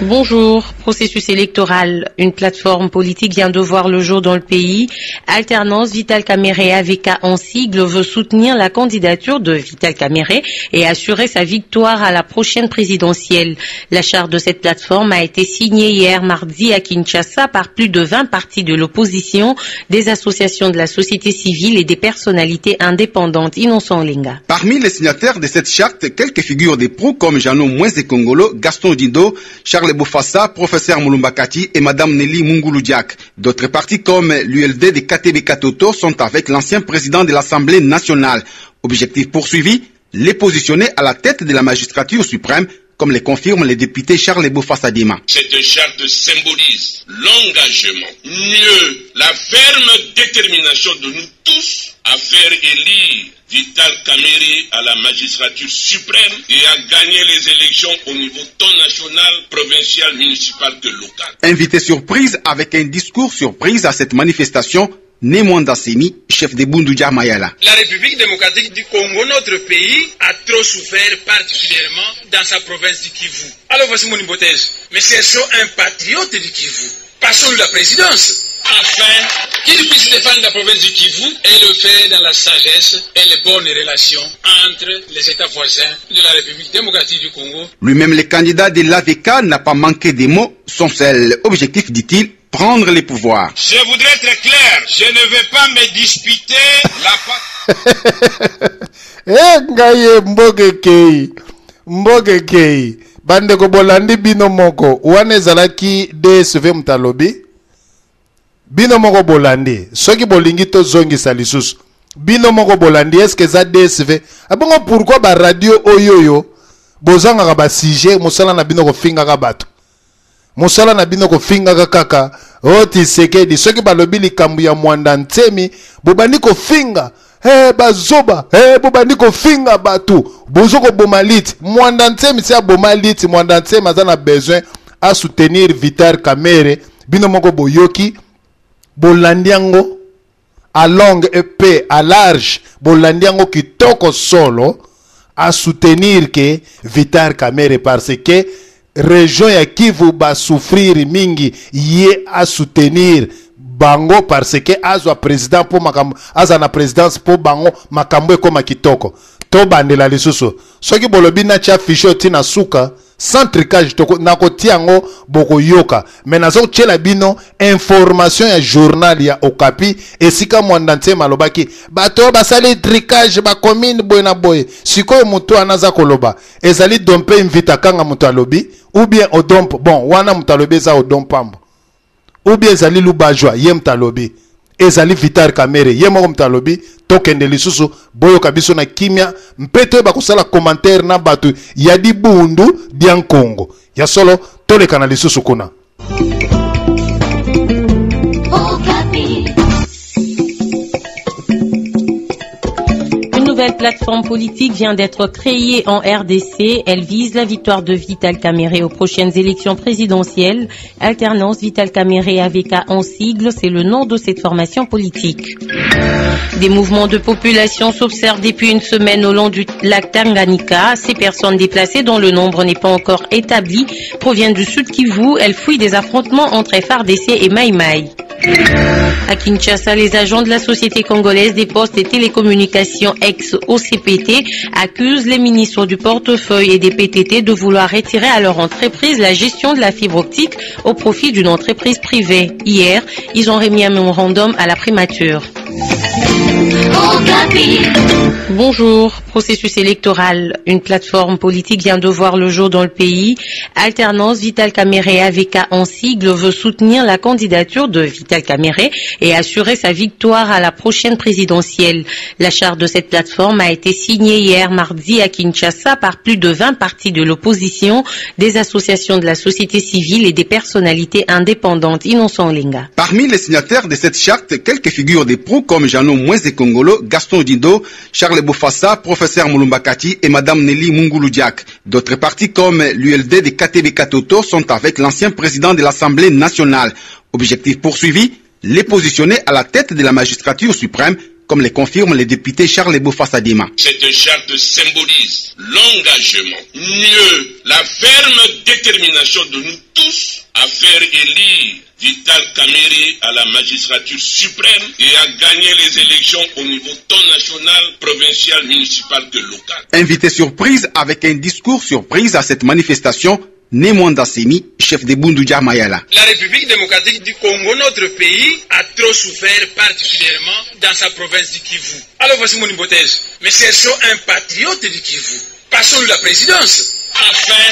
Bonjour. Processus électoral. Une plateforme politique vient de voir le jour dans le pays. Alternance Vital Kamerhe AVK en sigle veut soutenir la candidature de Vital Kamerhe et assurer sa victoire à la prochaine présidentielle. La charte de cette plateforme a été signée hier mardi à Kinshasa par plus de 20 partis de l'opposition, des associations de la société civile et des personnalités indépendantes. Innocent Linga. Parmi les signataires de cette charte, quelques figures des pros comme Jeannot Mwese Kongolo, Gaston Dindo, Charles Bofassa, Professeur Mulumbakati et Madame Nelly Mungulu-Diak. D'autres partis comme l'ULD de KTB Katoto sont avec l'ancien président de l'Assemblée nationale. Objectif poursuivi, les positionner à la tête de la magistrature suprême, comme le confirme le député Charles Bofassa Dima. Cette charte symbolise l'engagement, mieux la ferme détermination de nous tous à faire élire Vital Kamerhe à la magistrature suprême et à gagner les élections au niveau tant national, provincial, municipal que local. Invité surprise avec un discours surprise à cette manifestation, Nemwanda Semi, chef de Bunduja Mayala. La République démocratique du Congo, notre pays, a trop souffert, particulièrement dans sa province du Kivu. Alors voici mon hypothèse. Mais cherchons un patriote du Kivu. Passons-lui la présidence. Afin qu'il puisse défendre la province du Kivu et le faire dans la sagesse et les bonnes relations entre les États voisins de la République démocratique du Congo. Lui-même, le candidat de l'AVK n'a pas manqué des mots. Son seul objectif, dit-il, prendre les pouvoirs. Je voudrais être clair, je ne vais pas me disputer la Ngaye bande ko bolandi bino moko wane zalaki DSV mtalobi bino moko bolandi soki bolingi to zongi salisusu bino moko bolandi eske za DSV abongo pourquoi ba radio oyoyo bozanga ba sujet musala na bino ko finga ka bato musala na bino ko finga ka kaka oti sekedi soki balobi likambu ya Mwanda Ntemi bobandi ko finga bazoba bobandi ko finga batu bozoko bomaliti Mwanda Ntemi si abomaliti Mwanda Ntemi azana besoin à soutenir Vital Kamerhe bino moko boyoki bolandiango à longue épée à large bolandiango kitoko solo à soutenir que Vital Kamerhe parce que région ya Kivu ba souffrir mingi yé à soutenir bango parce que azwa président pour makambo azana présidence pour bango makambo ekoma kitoko to bandela lisusu soki bolobi na tia ficho tina suka sans tricage toko nako tiango boko yoka mais nazo tchela bino information ya journal ya Okapi esika Mwanda Ntemi malobaki bato basali tricage ba commune boyna boy sikoyo mutu anaza koloba ezali dompe invita kanga mutu alobi ou bien odomp bon wana mutu alobi za odompambo ou bien ezali lubajwa ye mtalobi ezali Vital Kamerhe ye moko mtalobi tokende lisusu boyoka biso na kimia mpete bakosala commentaire na bato ya di bundu dia Nkongo ya solo toleka na lisusu kuna. Une nouvelle plateforme politique vient d'être créée en RDC. Elle vise la victoire de Vital Kamerhe aux prochaines élections présidentielles. Alternance Vital Kamerhe AVK en sigle, c'est le nom de cette formation politique. Des mouvements de population s'observent depuis une semaine au long du lac Tanganyika. Ces personnes déplacées, dont le nombre n'est pas encore établi, proviennent du Sud Kivu. Elles fuient des affrontements entre FARDC et Mai Mai. À Kinshasa, les agents de la Société congolaise des postes et télécommunications ex-OCPT accusent les ministres du portefeuille et des PTT de vouloir retirer à leur entreprise la gestion de la fibre optique au profit d'une entreprise privée. Hier, ils ont remis un mémorandum à la primature. Bonjour. Processus électoral. Une plateforme politique vient de voir le jour dans le pays. Alternance Vital Kamerhe AVK en sigle veut soutenir la candidature de Vital Kamerhe et assurer sa victoire à la prochaine présidentielle. La charte de cette plateforme a été signée hier mardi à Kinshasa par plus de 20 partis de l'opposition, des associations de la société civile et des personnalités indépendantes. Innocent Linga. Parmi les signataires de cette charte, quelques figures des pros comme Jeannot Moïse Kongolo, Gaston Dindo, Charles Bofassa, professeur Mulumba Kati et Madame Nelly Mungulu Diak. D'autres partis comme l'ULD de KTB Katoto sont avec l'ancien président de l'Assemblée nationale. Objectif poursuivi, les positionner à la tête de la magistrature suprême, comme le confirme le député Charles Bofassa Dima. Cette charte symbolise l'engagement, mieux la ferme détermination de nous tous à faire élire Vital Kamerhe à la magistrature suprême et à gagner les élections au niveau tant national, provincial, municipal que local. Invité surprise avec un discours surprise à cette manifestation, Nemwanda Semi, chef de Bunduja Mayala. La République démocratique du Congo, notre pays, a trop souffert particulièrement dans sa province du Kivu. Alors voici mon hypothèse. Mais cherchons un patriote du Kivu. Passons-lui la présidence. Afin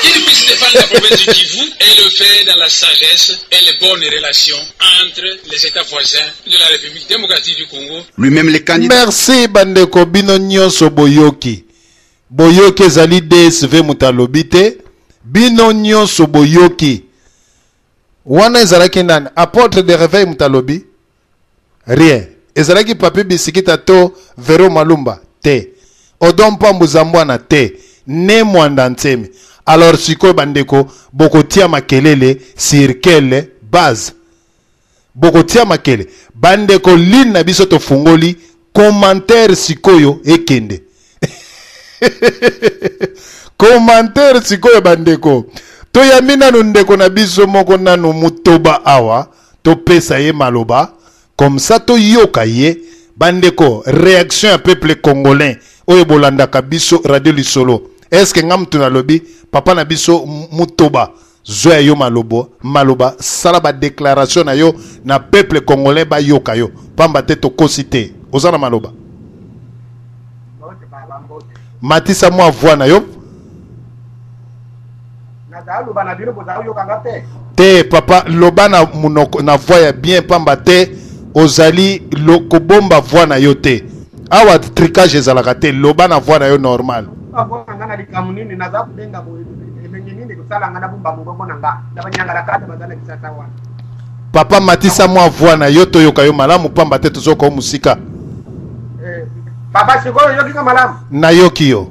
qu'il puisse défendre la province du Kivu et le faire dans la sagesse et les bonnes relations entre les États voisins de la République démocratique du Congo. Lui-même les candidats. Merci bandeko bino nyonso boyoki. Boyoki ezali DSV mutalobite. Bino nyonso boyoki. Wana ezalaki nani? Apôtre de réveil mutalobi? Rien. Ezalaki papi bisikita to Vero Malumba? Te. Odon Pambu Zambwana? Te. Ne mwanda ntemi. Alors siko bandeko boko tia makelele sur quelle base? Boko tia makele bandeko lin na biso to fungoli commentaire sikoyo ekende. Commentaire sikoyo bandeko to yamina ndeko na biso moko nanu mutoba awa to pesa ye maloba comme ça to yoka ye bandeko réaction à peuple congolais oyo bolandaka biso radio lisolo. Est-ce que ngam tuna lobi papa na biso mutoba zoya yo maloba sala ba déclaration na yo na peuple congolais ba yoka yo pamba te to kosite ozana maloba matisa moi voix na yo te papa loba na munoko na voix ya bien pamba te ozali lokobomba voix na yo te awa tricage ezalaka te loba na voix na yo normal. Papa matisa moi voix na yo to yoka yo malamu pamba te tozoko musika. Papa sikoyo yoki ka malamu. Na yoki yo.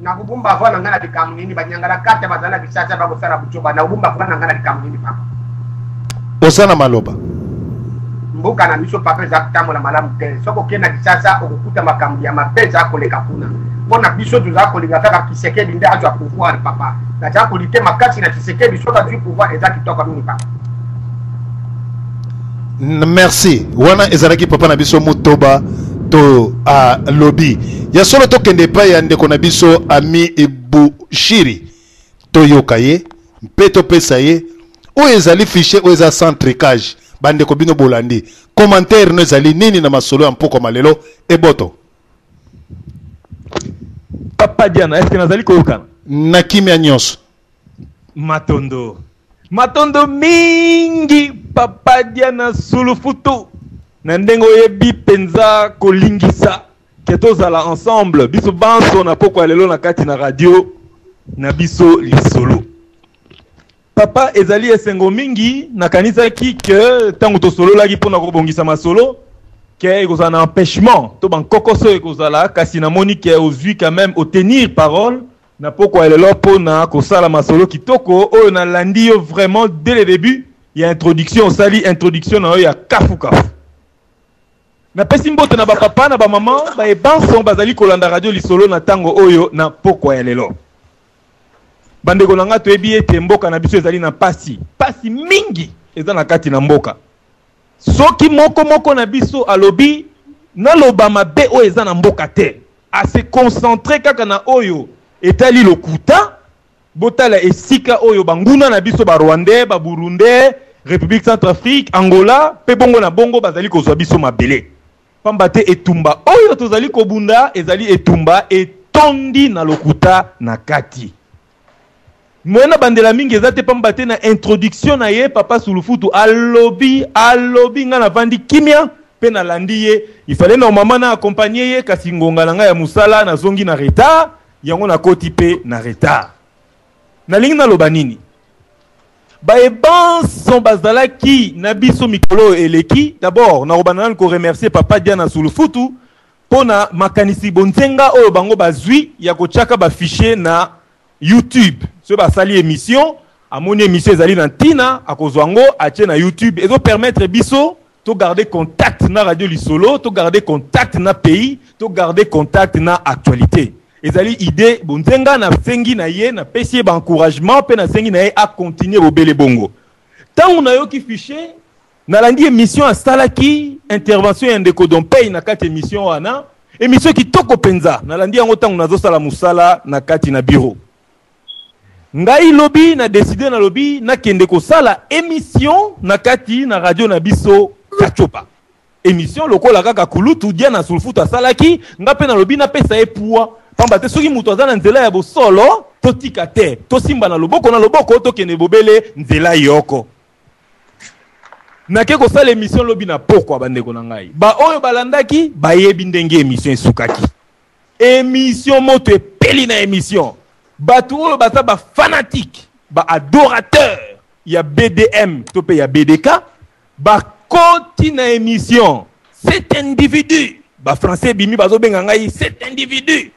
Na kubumba voix na ngana dikamnini banyangala kata bazala bisasa bakosala buchoba na ubumba voix na ngana dikamnini papa. Osana maloba. Mboka na miso papa za kutambola malamu te. Soko kena kisasa okukuta makambi ya mapesa koleka kuna. Bona biso tuza kolinga kaka Tshisekedi nde ajo pouvoir papa. Na cha kolite makasi na Tshisekedi soka du pouvoir ezaki toka nuni papa. Merci. Wana ezalaki papa na biso mutoba to a lobby. Ya solo to kende pa ya ndeko na biso ami Ebushiri. To yokaye, mpeto pesa ye. O ezali fichier o eza sans tricage. Bande ko bino bolandi. Commentaire no ezali nini na masolo ya mpoko malelo eboto. Papa Diana, est-ce que nazali koyokana? Na kimia nyonso. Matondo mingi Papa Diana sulufutu. Na ndengo yebi penza kolingisa. Ketozala ensemble. Biso banso na poko alelo na kati na radio. Na biso lisolo. Papa ezali esengo mingi na kanisa ki que tango to solo laki pona ko bongisa masolo que ekozala na empêchement to ban kokoso ekozala kasi na moni que ozui quand même au tenir parole na poko elelo pona ko sala masolo kitoko o na landi yo vraiment dès le début il y a introduction sali introduction na yo ya kafu na pesi mbote na ba papa na ba maman ba ebanso bazali kolanda radio lisolo na tango oyo na poko elelo. Bandeko nanga toyebi ete mboka na biso ezali na pasi mingi eza na kati na mboka soki moko na biso alobi na lobama be o eza na mboka te a se concentrer kaka na oyo etali lokuta botala esika oyo banguna na biso ba Rwandais ba Burundais République Centrafrique Angola pe bongo na bongo bazali kozwa biso mabele pamba te etumba oyo tozali kobunda ezali etumba etondi na lokuta na kati Mwena bandela mingi ezate pamba te na introduction na ye papa Sulufutu alobi nga na vandi kimia pe na landi ye il fallait normalement na accompagner ye kasi ngonga na nga ya musala na zongi na retard yango na koti pe na retard na lingi na loba nini son bazalaki na biso mikolo eleki d'abord na robanana ko remercier papa Diana Sulufutu pona makanisi bonzenga oyo bango bazwi ya kochaka ba fichier na YouTube ce basali émission amoni émission ezali na ntina akozwango atie na YouTube et permettre biso to garder contact na radio lisolo to garder contact na pays to garder contact na actualité ezali idée bonzenga na sengi na ye na pesi ba encouragement pe na sengi na ye a continuer bobele bongo tangu na yo ki fichier na landi émission a salaki intervention ya ndeko dompei na kati émission wana émission ki toko penza na landi yango tangu nazo sala musala na kati na bureau ngai lobi na décider na lobi na kende ko sala émission na kati na radio na biso kachopa émission lokola kaka kulutu dia na Sulufutu salaki ngape na lobi na pesa e poa pamba te soki muto azana nzela ya bosolo totika te tosimba na loboko to kende bobele nzela yoko na ke ko sala émission lobi na pourquoi bandeko na ngai ba oyo balandaki ba yebi ndenge émission esukaki émission moto epeli na émission batu oyo basa ba fanatique ba adorateur ya BDM to pe ya BDK ba koti na émission cet individu ba français bimi bazo benga ngai cet individu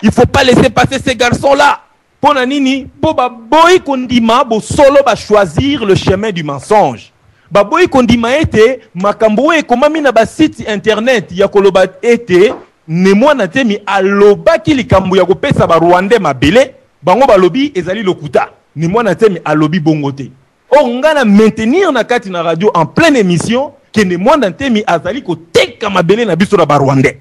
il faut pas laisser passer ces garçons là pona nini po ba boy kondima bo solo ba choisir le chemin du mensonge ba boy kondima ete makambo e komami na ba site internet ya koloba ete ne mwana temi aloba ki likambo ya kopesa ba Rwandais mabele bango balobi ezali lokuta ne mwana temi alobi bongote o ngana maintenir na kati na radio en pleine émission que ne mwana temi azali ko teka mabele na biso na ba Rwandais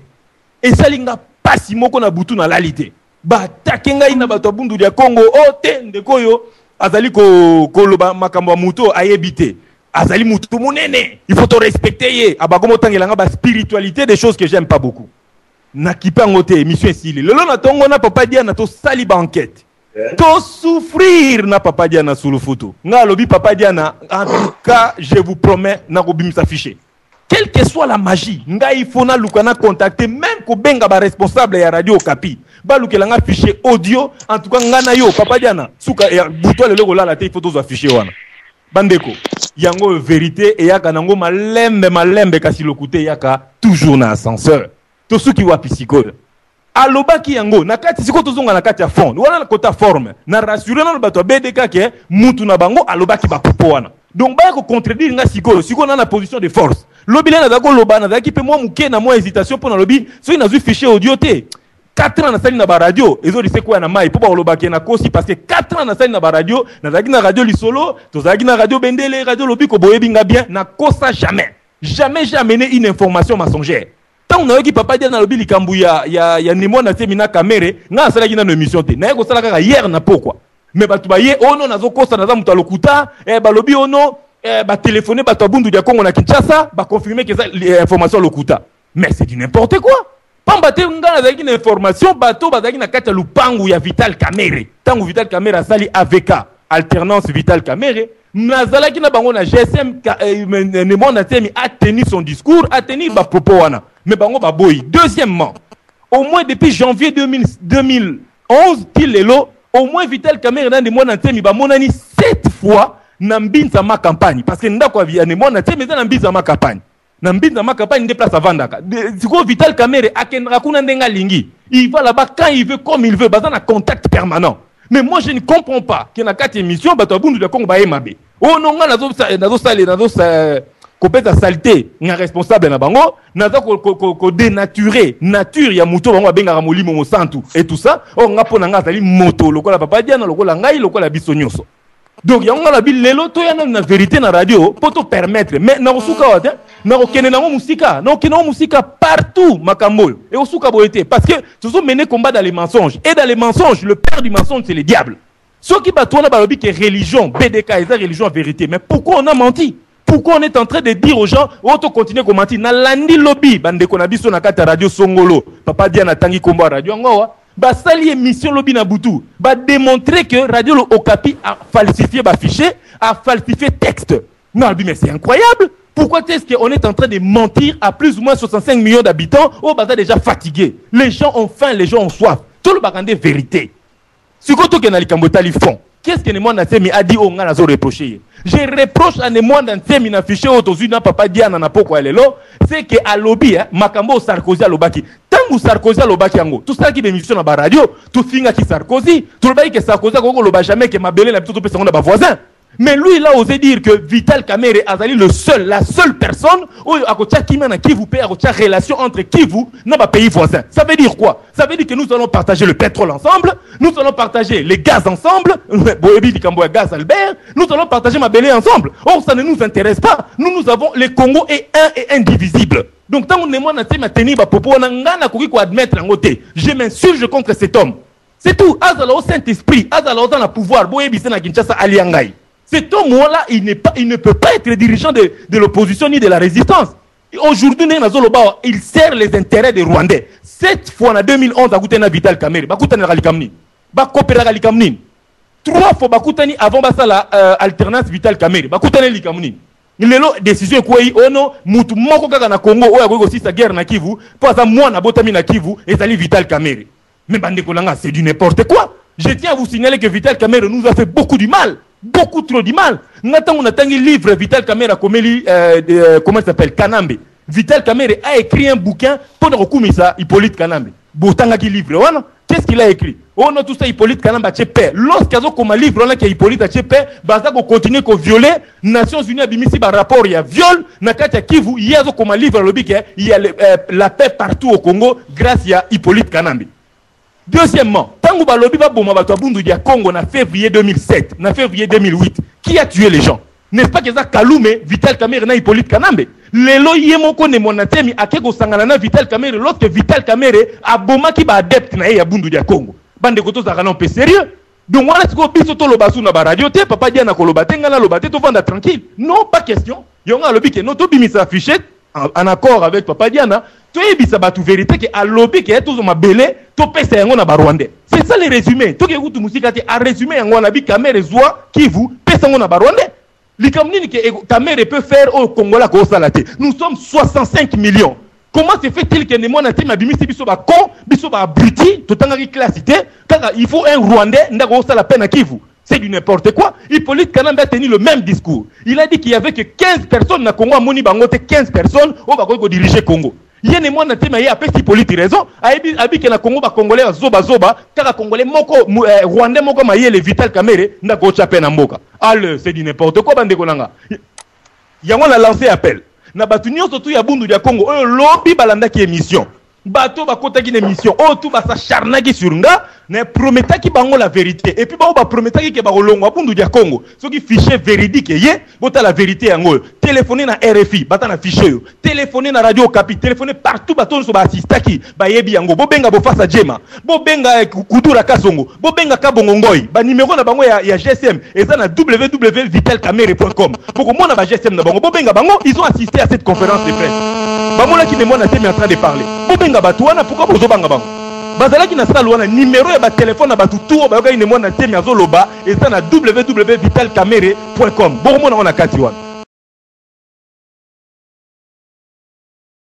ezali nga pasi moko na butu na lalite ba takenga ina bato bundu ya Congo o te ndeko yo azali ko loba makambo muto ayebite azali mutu munene il faut te respecter ye abakomo tangelanga ba spiritualité des choses que j'aime pas beaucoup na kipango te émission esili lelo na tongo na papa Diana to sali ba enquête to souffrir na papa Diana Sulufutu nga lobi papa Diana en tout cas je vous promets na ko bimisa fichier quelle que soit la magie nga il faut na lukana contacter même ko benga ba responsable ya radio Okapi ba lukelanga fichier audio en tout cas nga na yo papa Diana suka buto lelo ko la te il faut to fichier wana bandeko yango vérité et yaka nango malembe kasi lokute yaka toujours na ascenseur to suki wa psychologue alobaki yango na kati siko tozonga na kati ya fond wana na kota forme na rassurer na bato BDK ke mutu na bango alobaki ba popo wana donc ba ko contredire nga siko na position de force lobi na zako loba na zaki pe moi muke na moi hésitation pour na lobi so ina zu fichier audio te 4 ans na sali na ba radio ezo lise kwa na mai po ba lobaki na kosi parce que 4 ans na sali na ba radio na zaki na radio lisolo to zaki na radio bendele radio lobi ko boyebi nga bien na kosa jamais j'ai amené une information mensongère. Tant on a eu papa Diana lobi likambu ya nemo na temina kamere nga sala kina no émission te na ko sala kaka hier na pourquoi mais batu ba ye ono nazo kosa na za mutu lokuta ba lobi ono ba téléphoner ba tabundu ya Congo na Kinshasa ba confirmer que ça information lokuta mais c'est du n'importe quoi pamba te nga na kina information bato ba na kata lupangu ya Vital Kamerhe tangu Vital Kamerhe sali AVK alternance Vital Kamerhe nazalaki na bango na GSM nemo na temi a tenu son discours a tenu ba propos wana mais bango ba boy. Deuxièmement, au moins depuis janvier 2011 qu'il est là, au moins Vital Kamerhe dans des mois n'antemi ba monani 7 fois n'ambinza ma campagne parce que ndako via ne mois n'antemi dans n'ambinza ma campagne n'ambinza ma campagne déplace à Vandaka siko Vital Kamerhe akendra kuna ndenga lingi il va là-bas quand il veut comme il veut bazana contact permanent mais moi je ne comprends pas que na 4 émissions bato bundu de Congo ba emabe oh non nazo sale kopeta saleté nga responsable na bango naza ko dénaturer nature ya muto bango benga molimo mo santu et tout ça on nga pona nga zali moto lokola papa Diana lokola ngai lokola biso nyoso Donc, il y a un lelo, to y a une vérité dans la radio pour te permettre. Mais, na osuka wate, na okene na musika, na okene na musika partout, makambo. Et osuka boete. Parce que, tu sont mené combat dans les mensonges. Et dans les mensonges, le père du mensonge, c'est le diable. Ceux qui battent, on a balobi que religion, BDK, et religion en vérité. Mais pourquoi on a menti? Pourquoi on est en train de dire aux gens, on va continuer à mentir? Na landi lobby, bande konabiso na kata radio Songolo, papa Diana tangi kombo radio ngowa. Bah sali émission lobby na butu, bah démontrer que Radio Le Okapi a falsifié bah fichier, a falsifié texte. Non, mais c'est incroyable. Pourquoi est-ce qu'on est en train de mentir à plus ou moins 65 millions d'habitants? Oh, bah déjà fatigué. Les gens ont faim, les gens ont soif. Tout le bagandé vérité. Ce que tu as dit, font. Qu'est-ce que Nemwanda Nsemi a dit au Ngana zo reproché? Je reproche à Nemwanda Nsemi na fichier autozuna papa Diana na poko elelo, c'est que à lobby makambo Sarkozy a lobaki. Tangu Sarkozy a lobaki yango. Tout ça qui bénéficie na ba radio, tout finga qui Sarkozy, tout le bail que Sarkozy a koko loba jamais que mabele na plutôt personne na ba voisin. Mais lui, il a osé dire que Vital Kamerhe Azali la seule personne où il y a une relation entre Kivu et les pays voisins. Ça veut dire quoi? Ça veut dire que nous allons partager le pétrole ensemble, nous allons partager les gaz ensemble, gaz Albert, nous allons partager Mabélé ensemble. Or, ça ne nous intéresse pas. Nous avons le Congo est un et indivisible. Donc, tant qu'on est moins admettre en côté, je m'insurge contre cet homme. C'est tout. Azala au Saint-Esprit, Azala dans le pouvoir, Boyebissena Kinshasa Aliangai. Cet homme-là, il ne peut pas être dirigeant de l'opposition ni de la résistance. Aujourd'hui, il sert les intérêts des Rwandais. Cette fois, en 2011, il y a Vital Kamerhe, il y a Ralikamni, il y a Ralikamni. 3 fois, il y a avant la alternance Vital Kamerhe, il y a Ralikamni. Il y a une décision qui est non, mutu moko kaka na Congo, il y a aussi sa guerre na Kivu, pour ça, moi, na botami na Kivu, et ça Vital Kamerhe. Mais c'est du n'importe quoi. Je tiens à vous signaler que Vital Kamerhe nous a fait beaucoup du mal. Beaucoup trop du mal. On a un livre, Vital Kamerhe comment il s'appelle? Kanambe. Vital Kamerhe a écrit un bouquin pour recourir ça, Hippolyte Kanambe. Botangaki livre. Qu'est-ce qu'il a écrit? On a tout ça, Hippolyte Kanambe a père. Lorsqu'il y a un livre, on a Hippolyte a père, Baza ko continuer à violer. Nations Unies a bimisi par rapport, il y a viol. Nakata Kivu, il y a un livre, il y a la paix partout au Congo grâce à Hippolyte Kanambe. Deuxièmement, Tango Balobi Baboma Batouabundu dia Congo en février 2007, en février 2008, qui a tué les gens? N'est-ce pas que ça Kalume, Vital Kamerhe na Hippolyte Kanambe? Lelo yemoko ne monatemi akeko sangana na Vital Kamerhe, l'autre Vital Kamerhe a boma qui ba adepte na ya bundu dia Congo. Bande koto zakana pe sérieux? Donc voilà ce qu'on biso to lobasu na ba radio te papa dia na kolobate ngana lobate to vanda tranquille. Non, pas question. Yonga lobi ke no to bimisa affiché en accord avec papa Diana. Tu es bisa batu vérité que à lobby que tous ma belé to pesa yango na Rwandais. C'est ça les résumés. To ke kutu musika te a résumé yango na bi Kamerhe zwa Kivu pesa yango na Rwandais. Likamnini que Kamerhe peut faire au Congolais ko salate. Nous sommes 65 millions. Comment se fait-il que Nemo na tema bimisi biso ba con, biso ba abruti, to tanga ki classité, car il faut un Rwandais ndako sala peine à Kivu. C'est du n'importe quoi. Hippolyte Kanambe a tenu le même discours. Il a dit qu'il y avait que 15 personnes na Congo, Moni Bangote 15 personnes au Bakoy diriger Congo. Yene moi na tema ya pesi Hippolyte raison. Abi que na Congo ba Congolais zoba car Congolais moko Rwandais moko maye le Vital Kamerhe ndako chape na mboka. Alors c'est du n'importe quoi bande konanga. Yango na lancé appel. Na batu nyonso tu ya bundu ya Congo oyo lobby balanda ki émission. Bato bakota ki émission. Oh tout ba sa charna ki sur nga. Ne prometa ki bango la vérité et puis ba prometa ki ke ba kolongo abundu dia Congo ce qui fichier véridique yé bota la vérité yango téléphoner na RFI bata na fichier yo téléphoner na Radio Okapi téléphoner partout bato so ba assistaki ba yebi yango bo benga bo fasa jema bo benga kudura kasongo bo benga kabongo ngoy ba numéro na bango ya GSM et ça na www.vitalkamerhe.com pour mona ba GSM na bango bo benga bango ils ont assisté à cette conférence de presse ba mona ki mona c'est en train de parler bo benga bato wana pourquoi bozo banga bango bazalaki na sala wana numéro ya ba téléphone na ba tutu ba yoka ine mwana temi azoloba et ça na www.vitalkamerhe.com bon mona on a kati wana